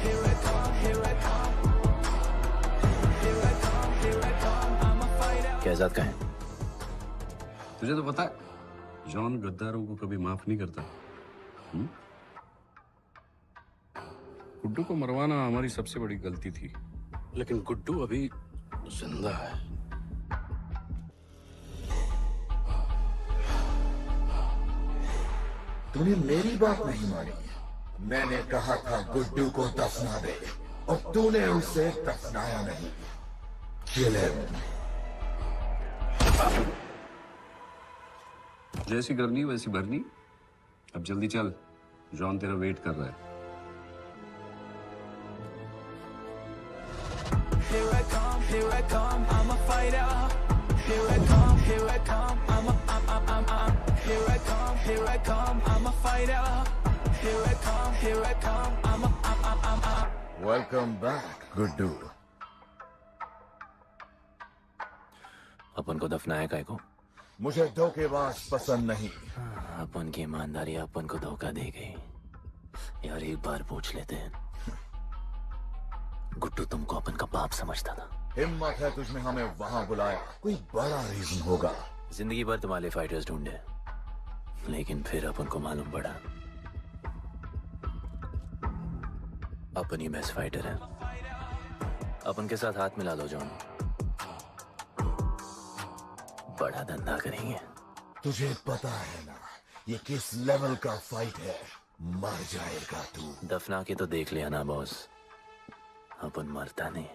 Here I come, here I come. Here I come, here I come. I'm a fighter. Kaizad का है? तुझे तो पता है जॉन गद्दारों को कभी माफ नहीं करता। गुड्डू को मरवाना हमारी सबसे बड़ी गलती थी, लेकिन गुड्डू अभी जिंदा है। तूने मेरी बात नहीं मानी। मैंने कहा था गुड्डू को दफना दे और तूने उसे दफनाया नहीं। Kill him. जैसी करनी वैसी भरनी। अब जल्दी चल, जॉन तेरा वेट कर रहा है। Here I come, here I come, I'm a fighter. Here I come, here I come, I'm here I come, here I come, I'm a fighter. Here I come, here I come, I'm Welcome back, Guddu. अपन को दफनाया काय को? मुझे धोखेबाज पसंद नहीं। अपन की ईमानदारी अपन को धोखा दे गई। यार एक बार पूछ लेते हैं, गुड्डू तुमको अपन का बाप समझता था? हिम्मत है तुझमें हमें वहां बुलाया, कोई बड़ा रीजन होगा। जिंदगी भर तुम्हारे फाइटर्स ढूंढे, लेकिन फिर अपन को मालूम पड़ा अपन ही बेस्ट फाइटर है। अपन के साथ हाथ मिला लो जॉन, बड़ा धंधा करेंगे। तुझे पता है ना ये किस लेवल का फाइट है? मर जाएगा तू। दफना के तो देख लिया ना बॉस, अपन मरता नहीं,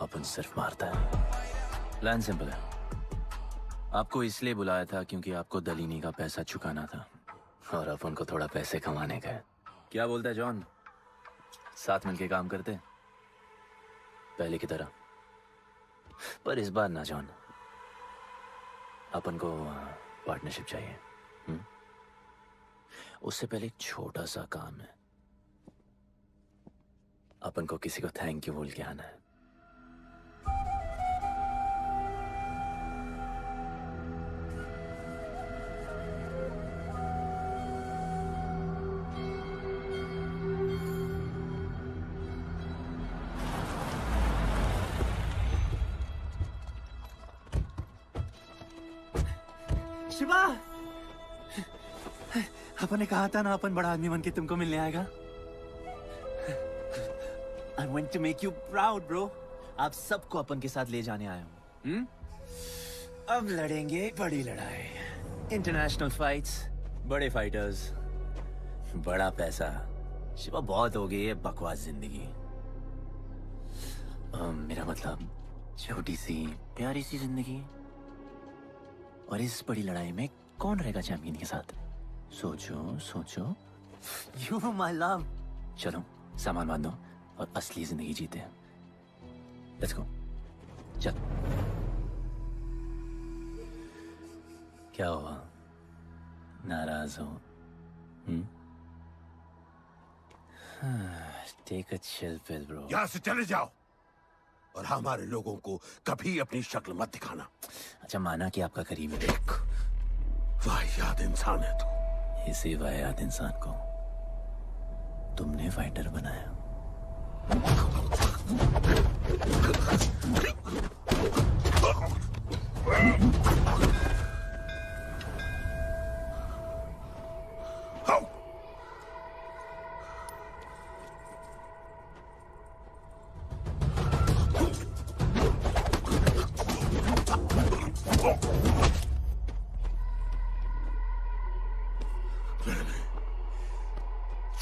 अपन सिर्फ मारता है। प्लान सिंपल है, आपको इसलिए बुलाया था क्योंकि आपको दलीनी का पैसा चुकाना था और अपन को थोड़ा पैसे कमाने का है। क्या बोलता है जॉन, साथ मिलके काम करते पहले की तरह? पर इस बार ना जॉन, अपन को पार्टनरशिप चाहिए। उससे पहले एक छोटा सा काम है, अपन को किसी को थैंक यू बोल के आना है। शिवा, अपन ने कहा था ना अपन बड़ा आदमी बन के तुमको मिलने आएगा। I want to make you proud, bro. आप सबको अपन के साथ ले जाने आया हूँ। अब लड़ेंगे बड़ी लड़ाई, इंटरनेशनल फाइट्स, बड़े फाइटर्स, बड़ा पैसा। शिवा बहुत हो गई है बकवास जिंदगी। मेरा मतलब छोटी सी प्यारी सी जिंदगी, और इस बड़ी लड़ाई में कौन रहेगा चैंपियन के साथ? सोचो सोचो। You my love. चलो सामान बांधो और असली जिंदगी जीते हैं। Let's go. चल। क्या हुआ, नाराज हो? Take a chill pill bro. यहाँ से चले जाओ और हमारे लोगों को कभी अपनी शक्ल मत दिखाना। अच्छा माना कि आपका करीब है। वाहियात इंसान है तू। इसी वाहियात इंसान को तुमने फाइटर बनाया।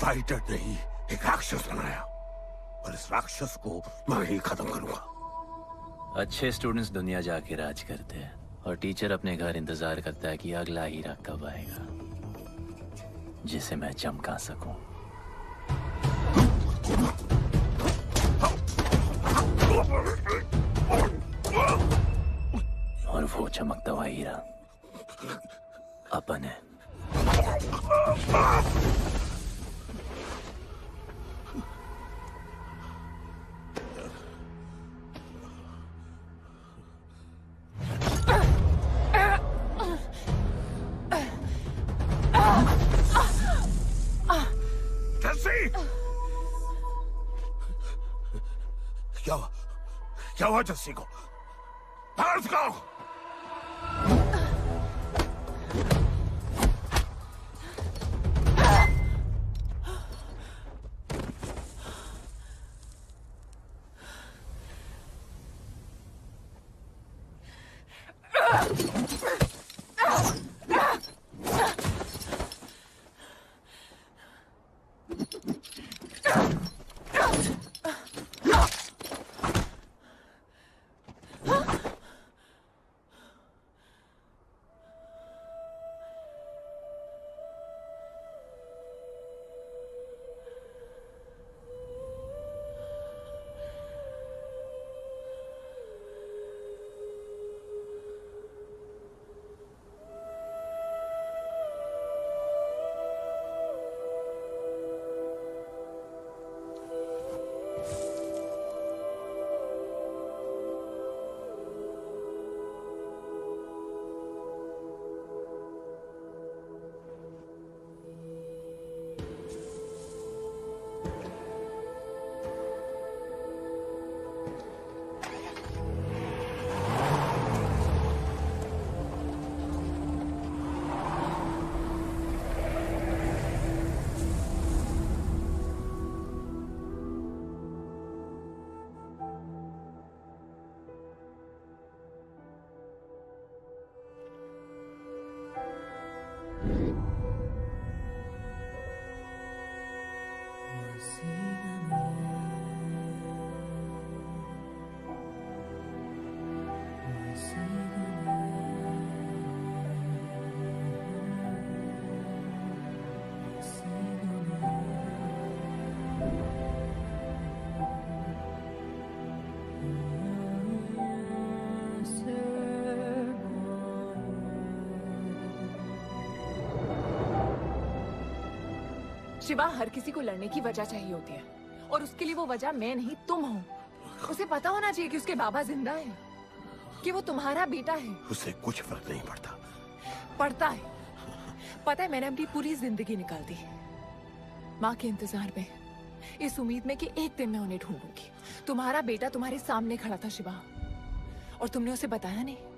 फाइटर नहीं, एक राक्षस बनाया और इस राक्षस को मैं ही खत्म करूंगा। अच्छे स्टूडेंट्स दुनिया जाके राज करते हैं और टीचर अपने घर इंतजार करता है कि अगला हीरा कब आएगा जिसे मैं चमका सकूं। और वो चमकता हुआ हीरा अपन है। क्या हुआ जस्सी को? बाहर निकालो। शिवा, हर किसी को लड़ने की वजह चाहिए होती है और उसके लिए वो वजह मैं नहीं तुम हो। उसे पता होना चाहिए कि उसके बाबा जिंदा है, कि वो तुम्हारा बेटा है। उसे कुछ फर्क नहीं पड़ता। पड़ता है। पता है, मैंने अपनी पूरी जिंदगी निकाल दी माँ के इंतजार में, इस उम्मीद में कि एक दिन मैं उन्हें ढूंढूंगी। तुम्हारा बेटा तुम्हारे सामने खड़ा था शिवा, और तुमने उसे बताया नहीं।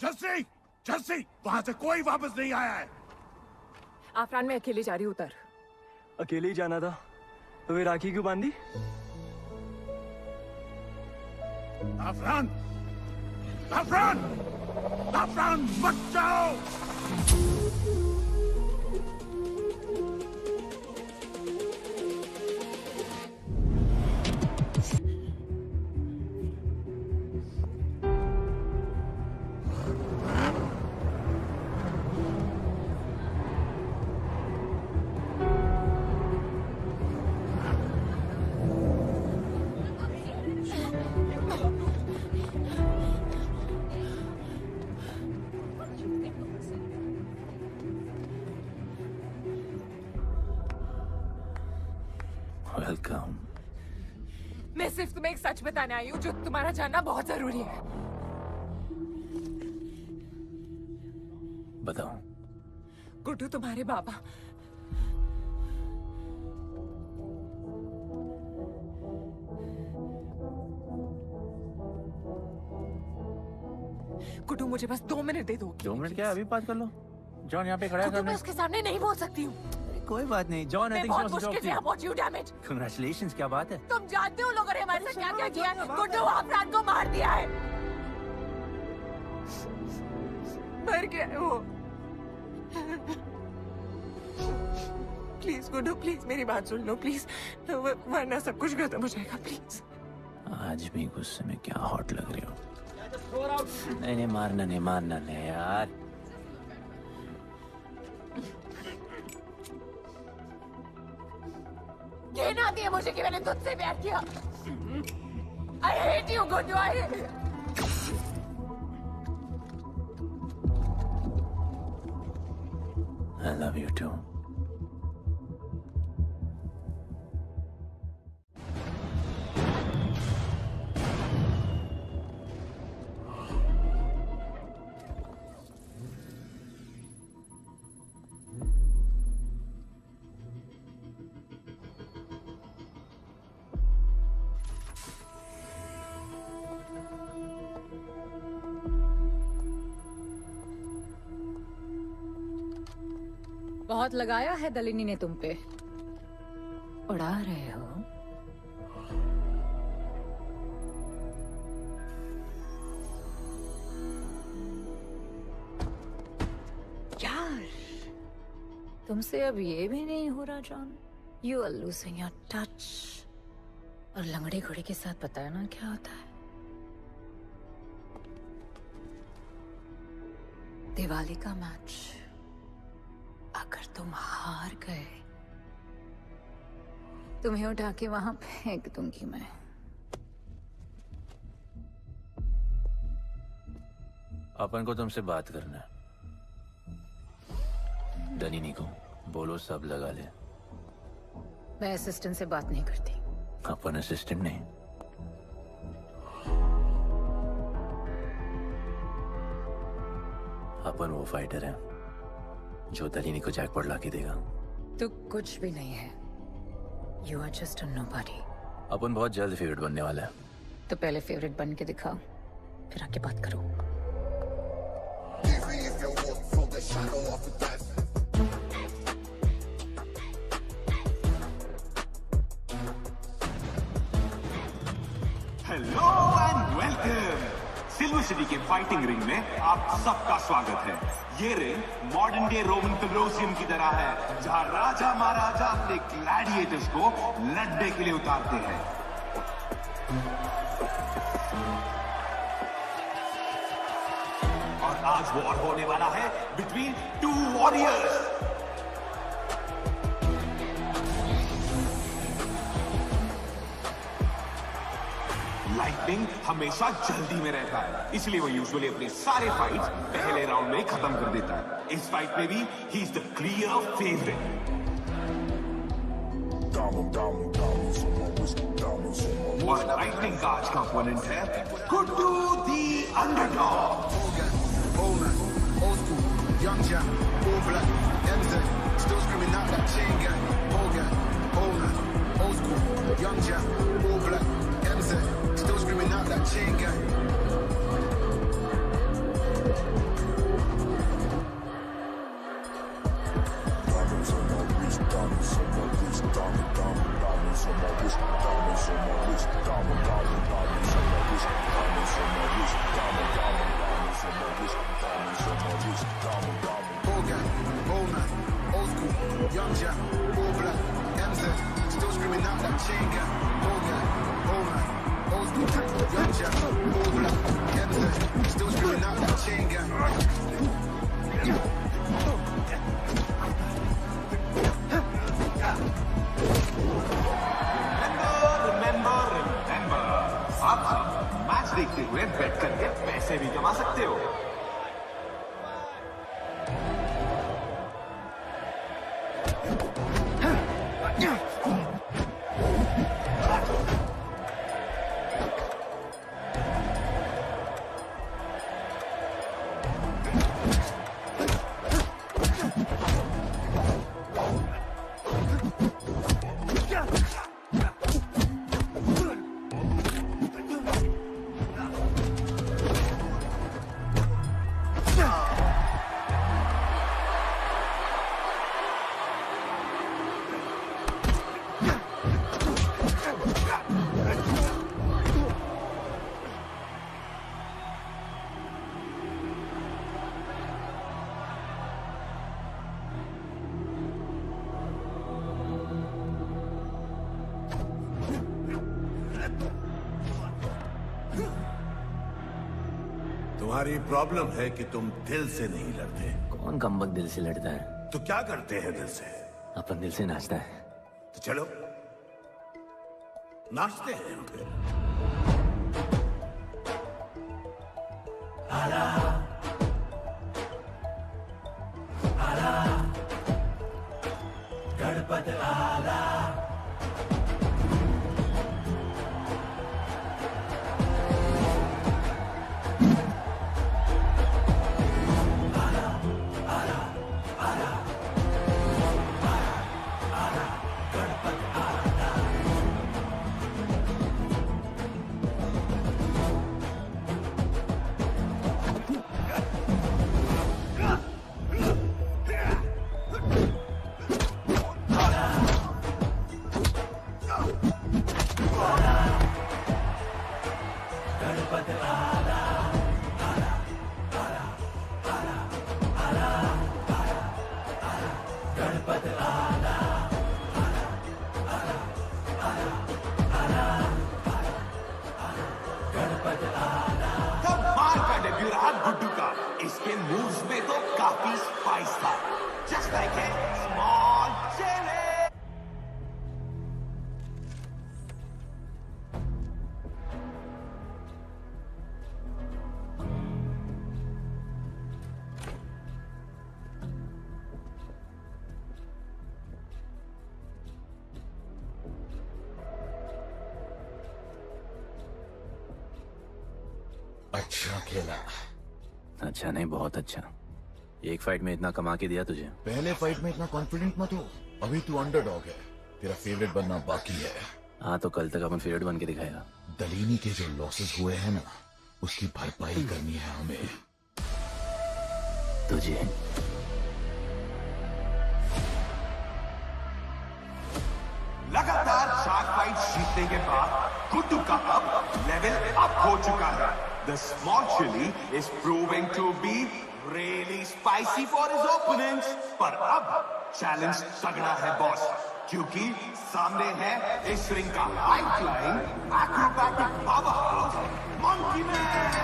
जस्सी, जस्सी, वहां से कोई वापस नहीं आया है। आफरान, मैं अकेले जा रही हूँ। उतर। अकेले ही जाना था तो वे राखी क्यों बांधी? आफरान, आफरान, आफरान, मत जाओ। वेलकम। मैं सिर्फ तुम्हें एक सच बताने आई हूँ जो तुम्हारा जानना बहुत जरूरी है। बताओ। गुड्डू तुम्हारे बाबा गुड्डू मुझे बस 2 मिनट दे दो। 2 मिनट क्या, अभी बात कर लो। जॉन यहाँ पे खड़ा है गुड्डू, मैं उसके सामने नहीं बोल सकती हूँ। कोई बात नहीं जॉन, मैं बहुत मुश्किल से about you damn it. Congratulations, क्या बात है। तुम जानते हो लोगों ने हमारे साथ क्या क्या किया है। गुड्डू अपराध को मार दिया है। मर गया है वो। प्लीज गुड्डू, प्लीज मेरी बात सुन लो प्लीज, वरना सब कुछ खत्म हो जाएगा प्लीज। आज भी गुस्से में क्या हॉट लग रही हो। नहीं मारना नहीं यार। घिन आती है मुझे कि मैंने तुझसे प्यार किया। I hate you, Guddu, I hate you. I love you too. बहुत लगाया है दलिनी ने तुम पे। उड़ा रहे हो। यार तुमसे अब ये भी नहीं हो रहा John. You are losing your touch. और लंगड़े घोड़े के साथ पता है ना क्या होता है। दिवाली का मैच अगर तुम हार गए, तुम्हें उठा के वहां फेंक दूंगी मैं। अपन को तुमसे बात करना है। दलिनी को बोलो सब लगा ले। मैं असिस्टेंट से बात नहीं करती। अपन असिस्टेंट नहीं। अपन वो फाइटर है जो दलिनी को जैकपॉट लाके देगा। तू कुछ भी नहीं है। You are just a nobody. अपन बहुत जल्द फेवरेट बनने वाला है। तो पहले फेवरेट बन के दिखाओ, फिर आके बात करो। Hello and welcome. Silver city के फाइटिंग रिंग में आप सबका स्वागत है। ये ring modern day Roman Colosseum की तरह है, जहां राजा महाराजा अपने ग्लैडिएटर्स को लड़ने के लिए उतारते हैं। और आज वॉर होने वाला है बिटवीन 2 वॉरियर्स। लाइटनिंग हमेशा जल्दी में रहता है, इसलिए वो यूजुअली अपने सारे फाइट्स पहले राउंड में खत्म कर देता है। इस फाइट में भी he is the clear favourite. और लाइटनिंग का आज का ओपोनेंट है गुड्डू दी underdog. Young Jack, all black, MZ, still screaming out that chain gang. Old school, Young Jack, all black, MZ, still screaming out that chain gang. Diamonds on my wrist, diamonds on my wrist, diamonds on my wrist, diamonds on my wrist, diamonds on my wrist, diamonds on my wrist, diamonds on my wrist, diamonds on my wrist, diamond. Old gang, old man, old school, Young Jack, all black, MZ, still screaming out that chain gang. Old gang, old man, old school, Young Jack, all black, MZ, still screaming out that chain gang. Remember, आप मैच देखते हुए बेट करके पैसे भी कमा सकते हो। तुम्हारी प्रॉब्लम है कि तुम दिल से नहीं लड़ते। कौन कमबख्त दिल से लड़ता है? तो क्या करते हैं दिल से? अपन दिल से नाचता है। तो चलो नाचते हैं हम फिर। आला, आला, गणपत आला। गुड्डू का इसके मूव्स में तो काफी स्पाइस था। Just like a small chilli. अच्छा खेला। अच्छा नहीं, बहुत अच्छा। एक फाइट में इतना कमा के दिया तुझे। पहले फाइट में इतना कॉन्फिडेंट मत हो, अभी तू अंडरडॉग है, तेरा फेवरेट बनना बाकी है। हाँ तो कल तक अपन फेवरेट बन के दिखाएगा। दलीनी के जो लॉसेस हुए हैं ना, उसकी भरपाई करनी है हमें। तुझे लगातार 4 फाइट जीतने के बाद गुड्डू का अब लेवल अप हो चुका है। The small chili is proving to be really spicy for his opponents. पर अब चैलेंज तगड़ा है बॉस, क्योंकि सामने है इस रिंग का high flying acrobatic powerhouse monkey man.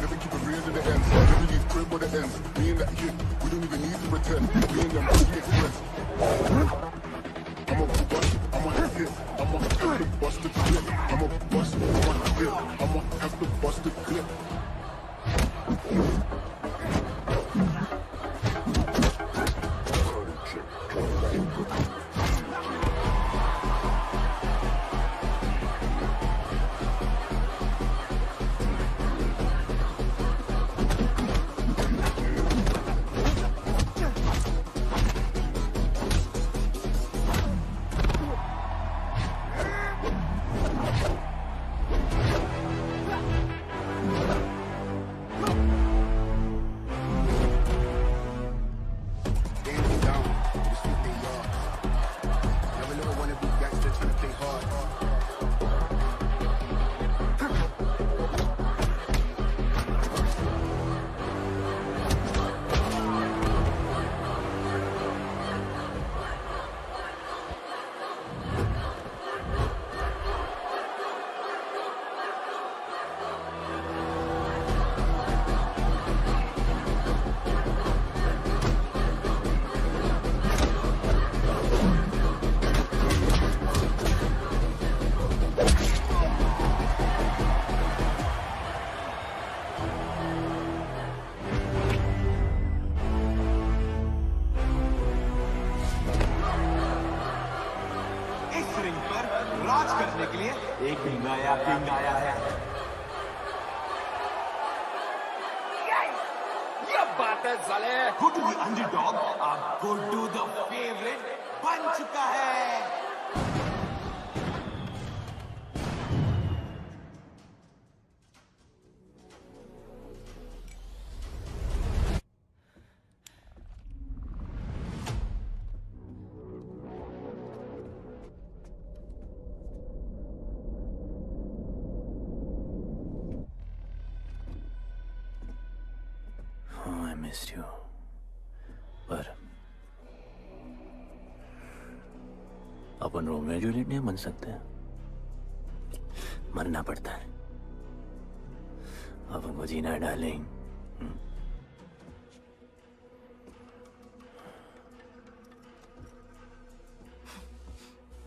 Never keep it real to the end. Never leave crib where the ends. Me and that kid, we don't even need to pretend. Me and them Ruby Express. I'm a bust, I'm a hit. I'm a have to bust the clip. I'm a bust, I'm a hit. I'm a have to bust the clip. एक नया किंग आया है। ये बात है साले। गुड्डू द अंडरडॉग अब गुड्डू द फेवरेट बन चुका है। missed you. पर अपन रोमियो जूलियट नहीं बन सकते। मरना पड़ता है। अब हमको जीना है डार्लिंग।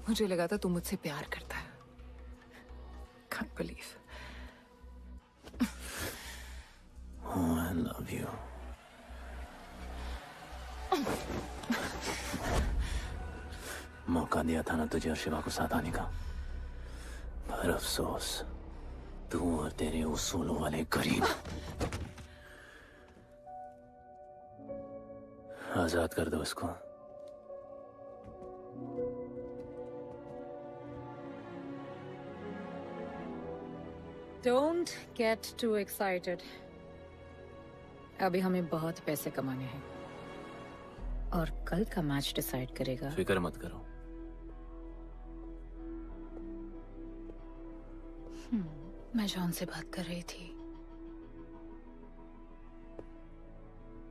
मुझे लगा था तू मुझसे प्यार करता है। Can't believe. Oh, I love you. मौका दिया था ना तुझे और शिवा को साथ आने का, पर अफसोस तू और तेरे उसूलों वाले गरीब। आजाद कर दो इसको। Don't get too excited. अभी हमें बहुत पैसे कमाने हैं और कल का मैच डिसाइड करेगा। फिक्र मत करो। मैं जॉन से बात कर रही थी।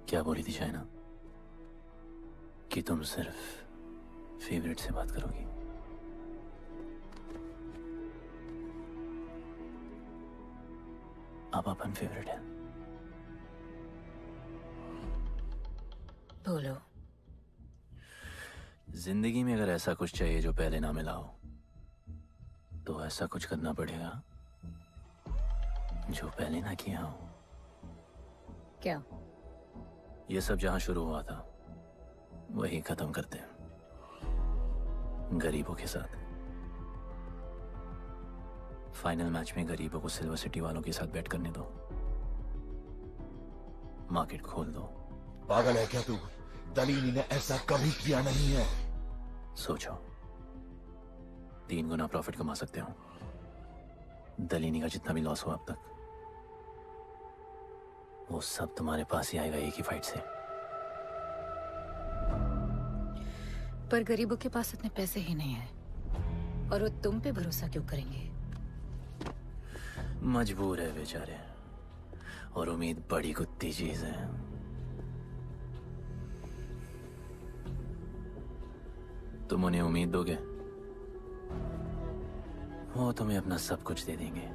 क्या बोली थी शाइना? कि तुम सिर्फ फेवरेट से बात करोगी। अब अपन फेवरेट है। बोलो। जिंदगी में अगर ऐसा कुछ चाहिए जो पहले ना मिला हो, तो ऐसा कुछ करना पड़ेगा जो पहले ना किया हो। क्या? ये सब जहां शुरू हुआ था वही खत्म करते हैं, गरीबों के साथ। फाइनल मैच में गरीबों को सिल्वर सिटी वालों के साथ बैट करने दो, मार्केट खोल दो। पागल है क्या तू? दलीनी ने ऐसा कभी किया नहीं है। सोचो, 3 गुना प्रॉफिट कमा सकते हो। दलीनी का जितना भी लॉस हुआ अब तक, वो सब तुम्हारे पास ही आएगा एक ही फाइट से। पर गरीबों के पास इतने पैसे ही नहीं है, और वो तुम पे भरोसा क्यों करेंगे? मजबूर है बेचारे, और उम्मीद बड़ी कुत्ती चीज है। तुम उन्हें उम्मीद दोगे, वो तुम्हें अपना सब कुछ दे देंगे।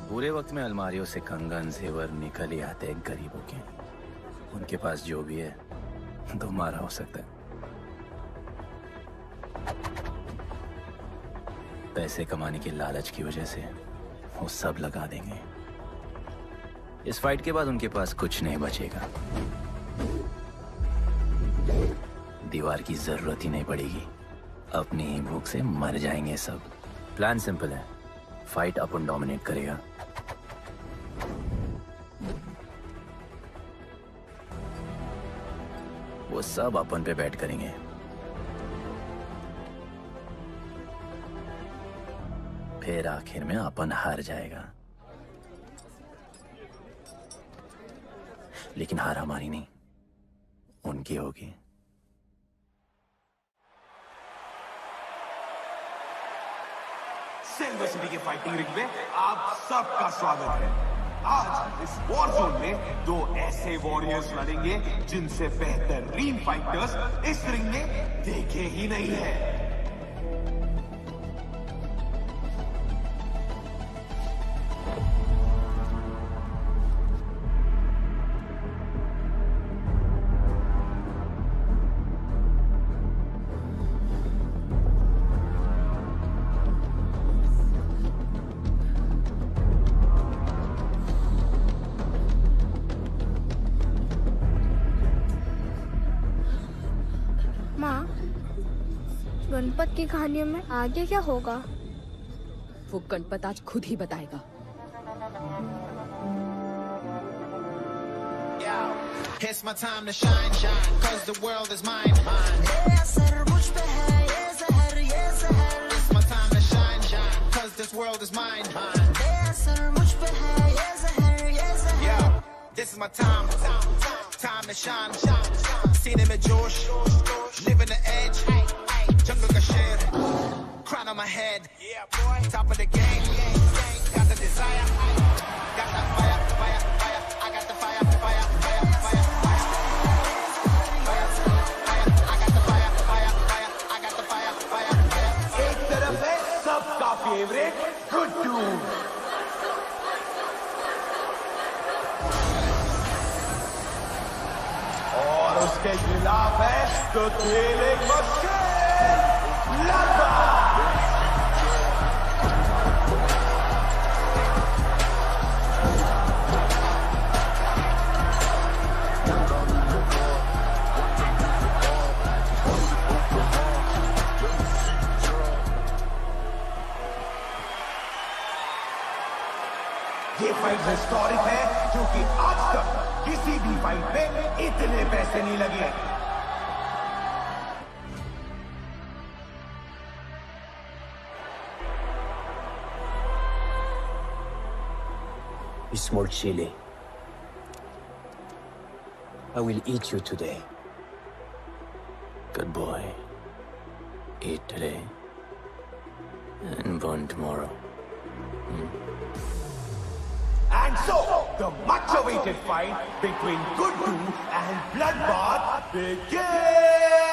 बुरे वक्त में अलमारियों से कंगन जेवर निकल ही आते हैं गरीबों के। उनके पास जो भी है तुम्हारा हो सकता है। पैसे कमाने की लालच की वजह से वो सब लगा देंगे। इस फाइट के बाद उनके पास कुछ नहीं बचेगा। दीवार की जरूरत ही नहीं पड़ेगी, अपनी ही भूख से मर जाएंगे सब। प्लान सिंपल है, फाइट अपन डोमिनेट करेगा। वो सब अपन पे बैट करेंगे। फिर आखिर में अपन हार जाएगा, लेकिन हार हमारी नहीं, उनकी होगी। सिल्वर सिटी के फाइटिंग रिंग में आप सबका स्वागत है। आज इस वॉर जोन में 2 ऐसे वॉरियर्स लड़ेंगे जिनसे बेहतरीन फाइटर्स इस रिंग में देखे ही नहीं है। गणपत की कहानियों में आगे क्या होगा? वो गणपत आज खुद ही बताएगा। It's my time to shine, shine, cause the world is mine, mine. ये असर मुझ पे है, ये ज़हर, ये ज़हर. It's my time to shine, shine, cause this world is mine, mine. ये असर मुझ पे है, ये ज़हर, ये ज़हर. Yo, this is my time, time to shine, सीने में जोश, living the edge, jungle का शेर, crown on my head, top of the game, got the desire, got that fire, fire, fire, I got the fire, fire, fire, fire, fire, fire, I got the fire. के खिलाफ है तो खेल एक मुश्किल लगभग। ये फाइट हिस्टोरिक है क्योंकि आज तक किसी भी फाइट पे इतने पैसे नहीं लगे। Small chili. I will eat you today. Good boy. Eat today and burn tomorrow. And so, the much-awaited fight between Guddu and Bloodbath begins!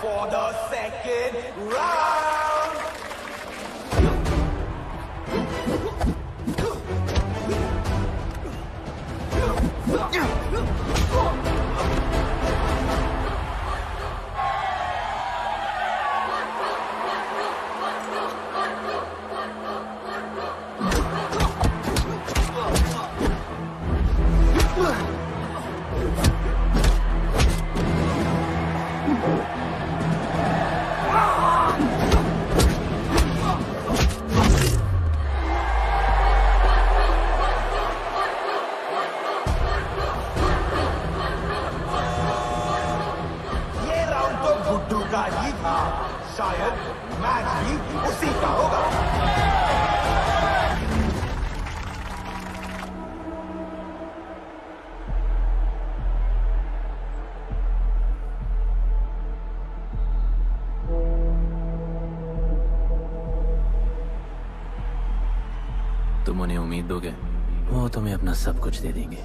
For the second round. शायद मैच भी उसी का होगा। तुम उन्हें उम्मीद दोगे, वो तुम्हें अपना सब कुछ दे देंगे।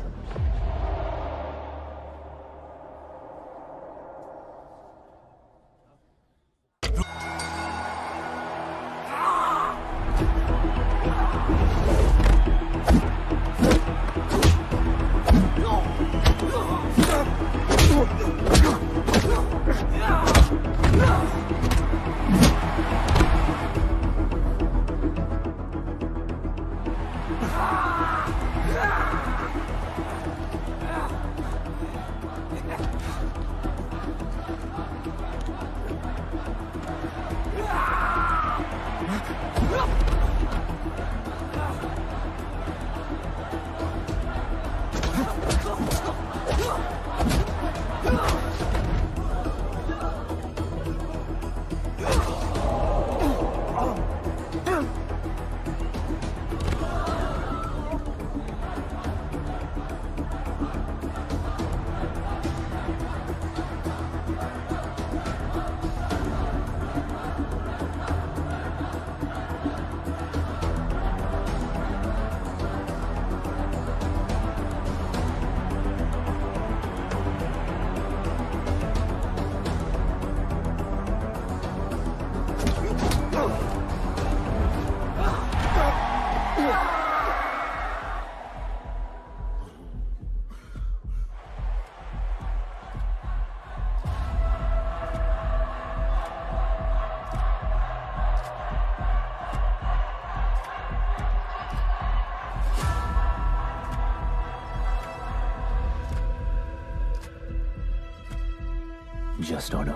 Just order.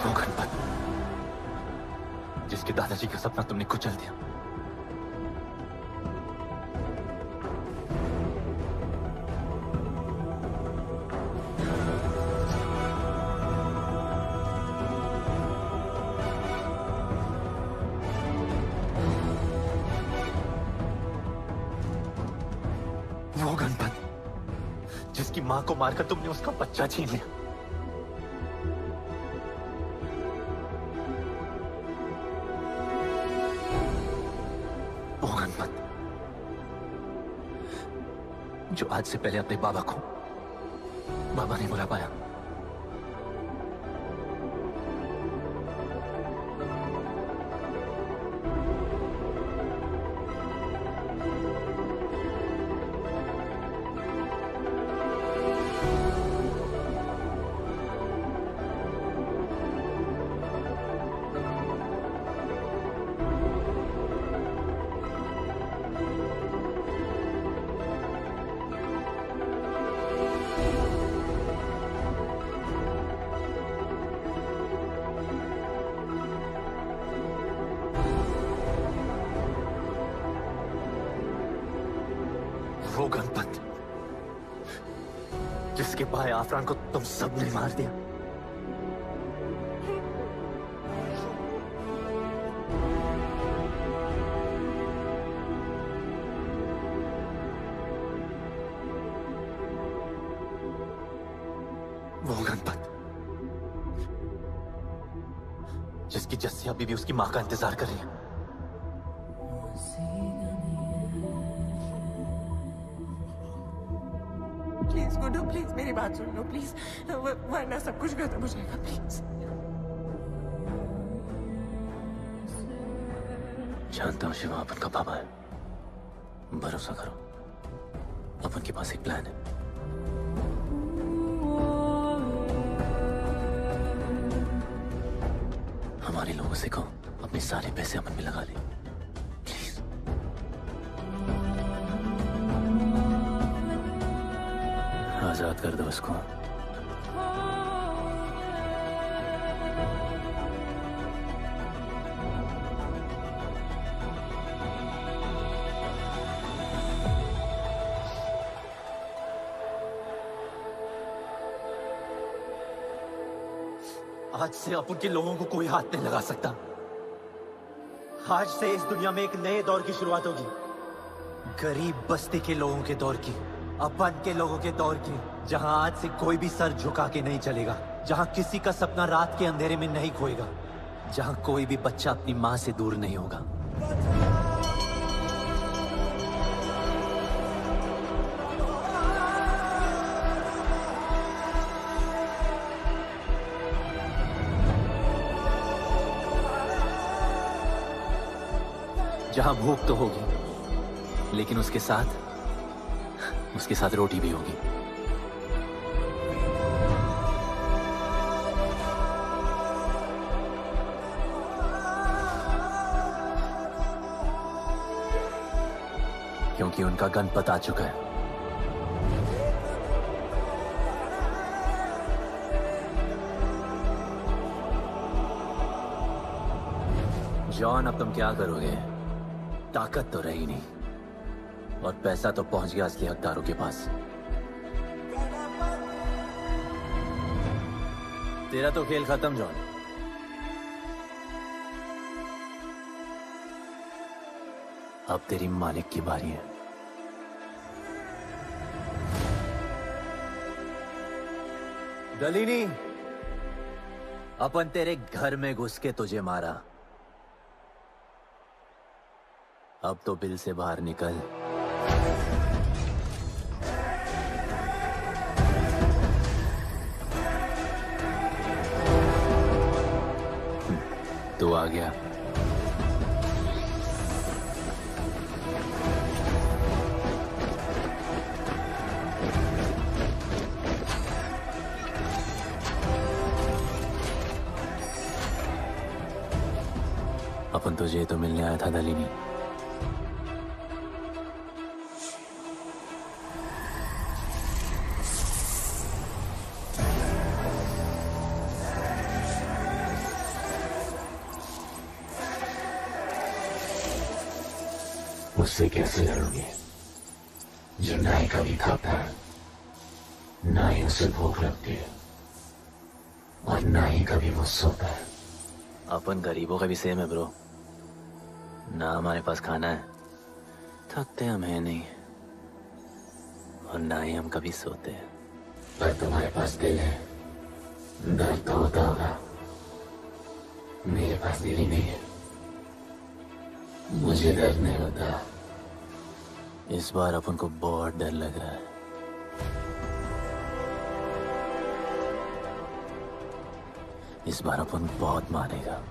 वो गणपत जिसके दादाजी का सपना तुमने कुचल दिया। वो गणपत जिसकी मां को मारकर तुमने उसका बच्चा छीन लिया। वो गणपत जो आज से पहले अपने बाबा को बाबा नहीं बुला पाया। वो गणपत जिसके भाई आफरान को तुम सबने मार दिया। वो गणपत जिसकी जस्सिया बीबी उसकी मां का इंतजार कर रही है। प्लीज गुड्डू, प्लीज मेरी बात सुन लो प्लीज, वरना सब कुछ खत्म हो जाएगा प्लीज। जानता हूँ शिवा अपन का पापा है, भरोसा करो, अपन के पास एक प्लान है। हमारे लोगों से कहो अपने सारे पैसे अपन में लगा ले प्लीज। आजाद कर दो उसको। आज से अपन के लोगों को कोई हाथ नहीं लगा सकता। आज से इस दुनिया में एक नए दौर की शुरुआत होगी, गरीब बस्ती के लोगों के दौर की, अपन के लोगों के दौर की, जहां आज से कोई भी सर झुका के नहीं चलेगा, जहां किसी का सपना रात के अंधेरे में नहीं खोएगा, जहां कोई भी बच्चा अपनी मां से दूर नहीं होगा। जहां भूख तो होगी, लेकिन उसके साथ रोटी भी होगी। क्योंकि उनका गणपत आ चुका है। जॉन, अब तुम क्या करोगे? ताकत तो रही नहीं और पैसा तो पहुंच गया असली हकदारों के पास। तेरा तो खेल खत्म जॉन। अब तेरी मालिक की बारी है। गलीनी, अपन तेरे घर में घुस के तुझे मारा, अब तो बिल से बाहर निकल। तू आ गया। अपन तुझे तो मिलने आया था दलीनी। उससे कैसे लड़ोगे जो ना ही कभी खाता है, ना ही उसे भूख लगती है और ना ही कभी वो सोता है। अपन गरीबों का भी सेम है ब्रो, ना हमारे पास खाना है, थकते हम है नहीं, और ना ही हम कभी सोते हैं। पर तुम्हारे पास दिल है, दर्द तो होता होगा। मेरे पास दिल ही नहीं है, मुझे दर्द नहीं होता। इस बार अपन को बहुत डर लग रहा है। इस बार अपन बहुत मानेगा।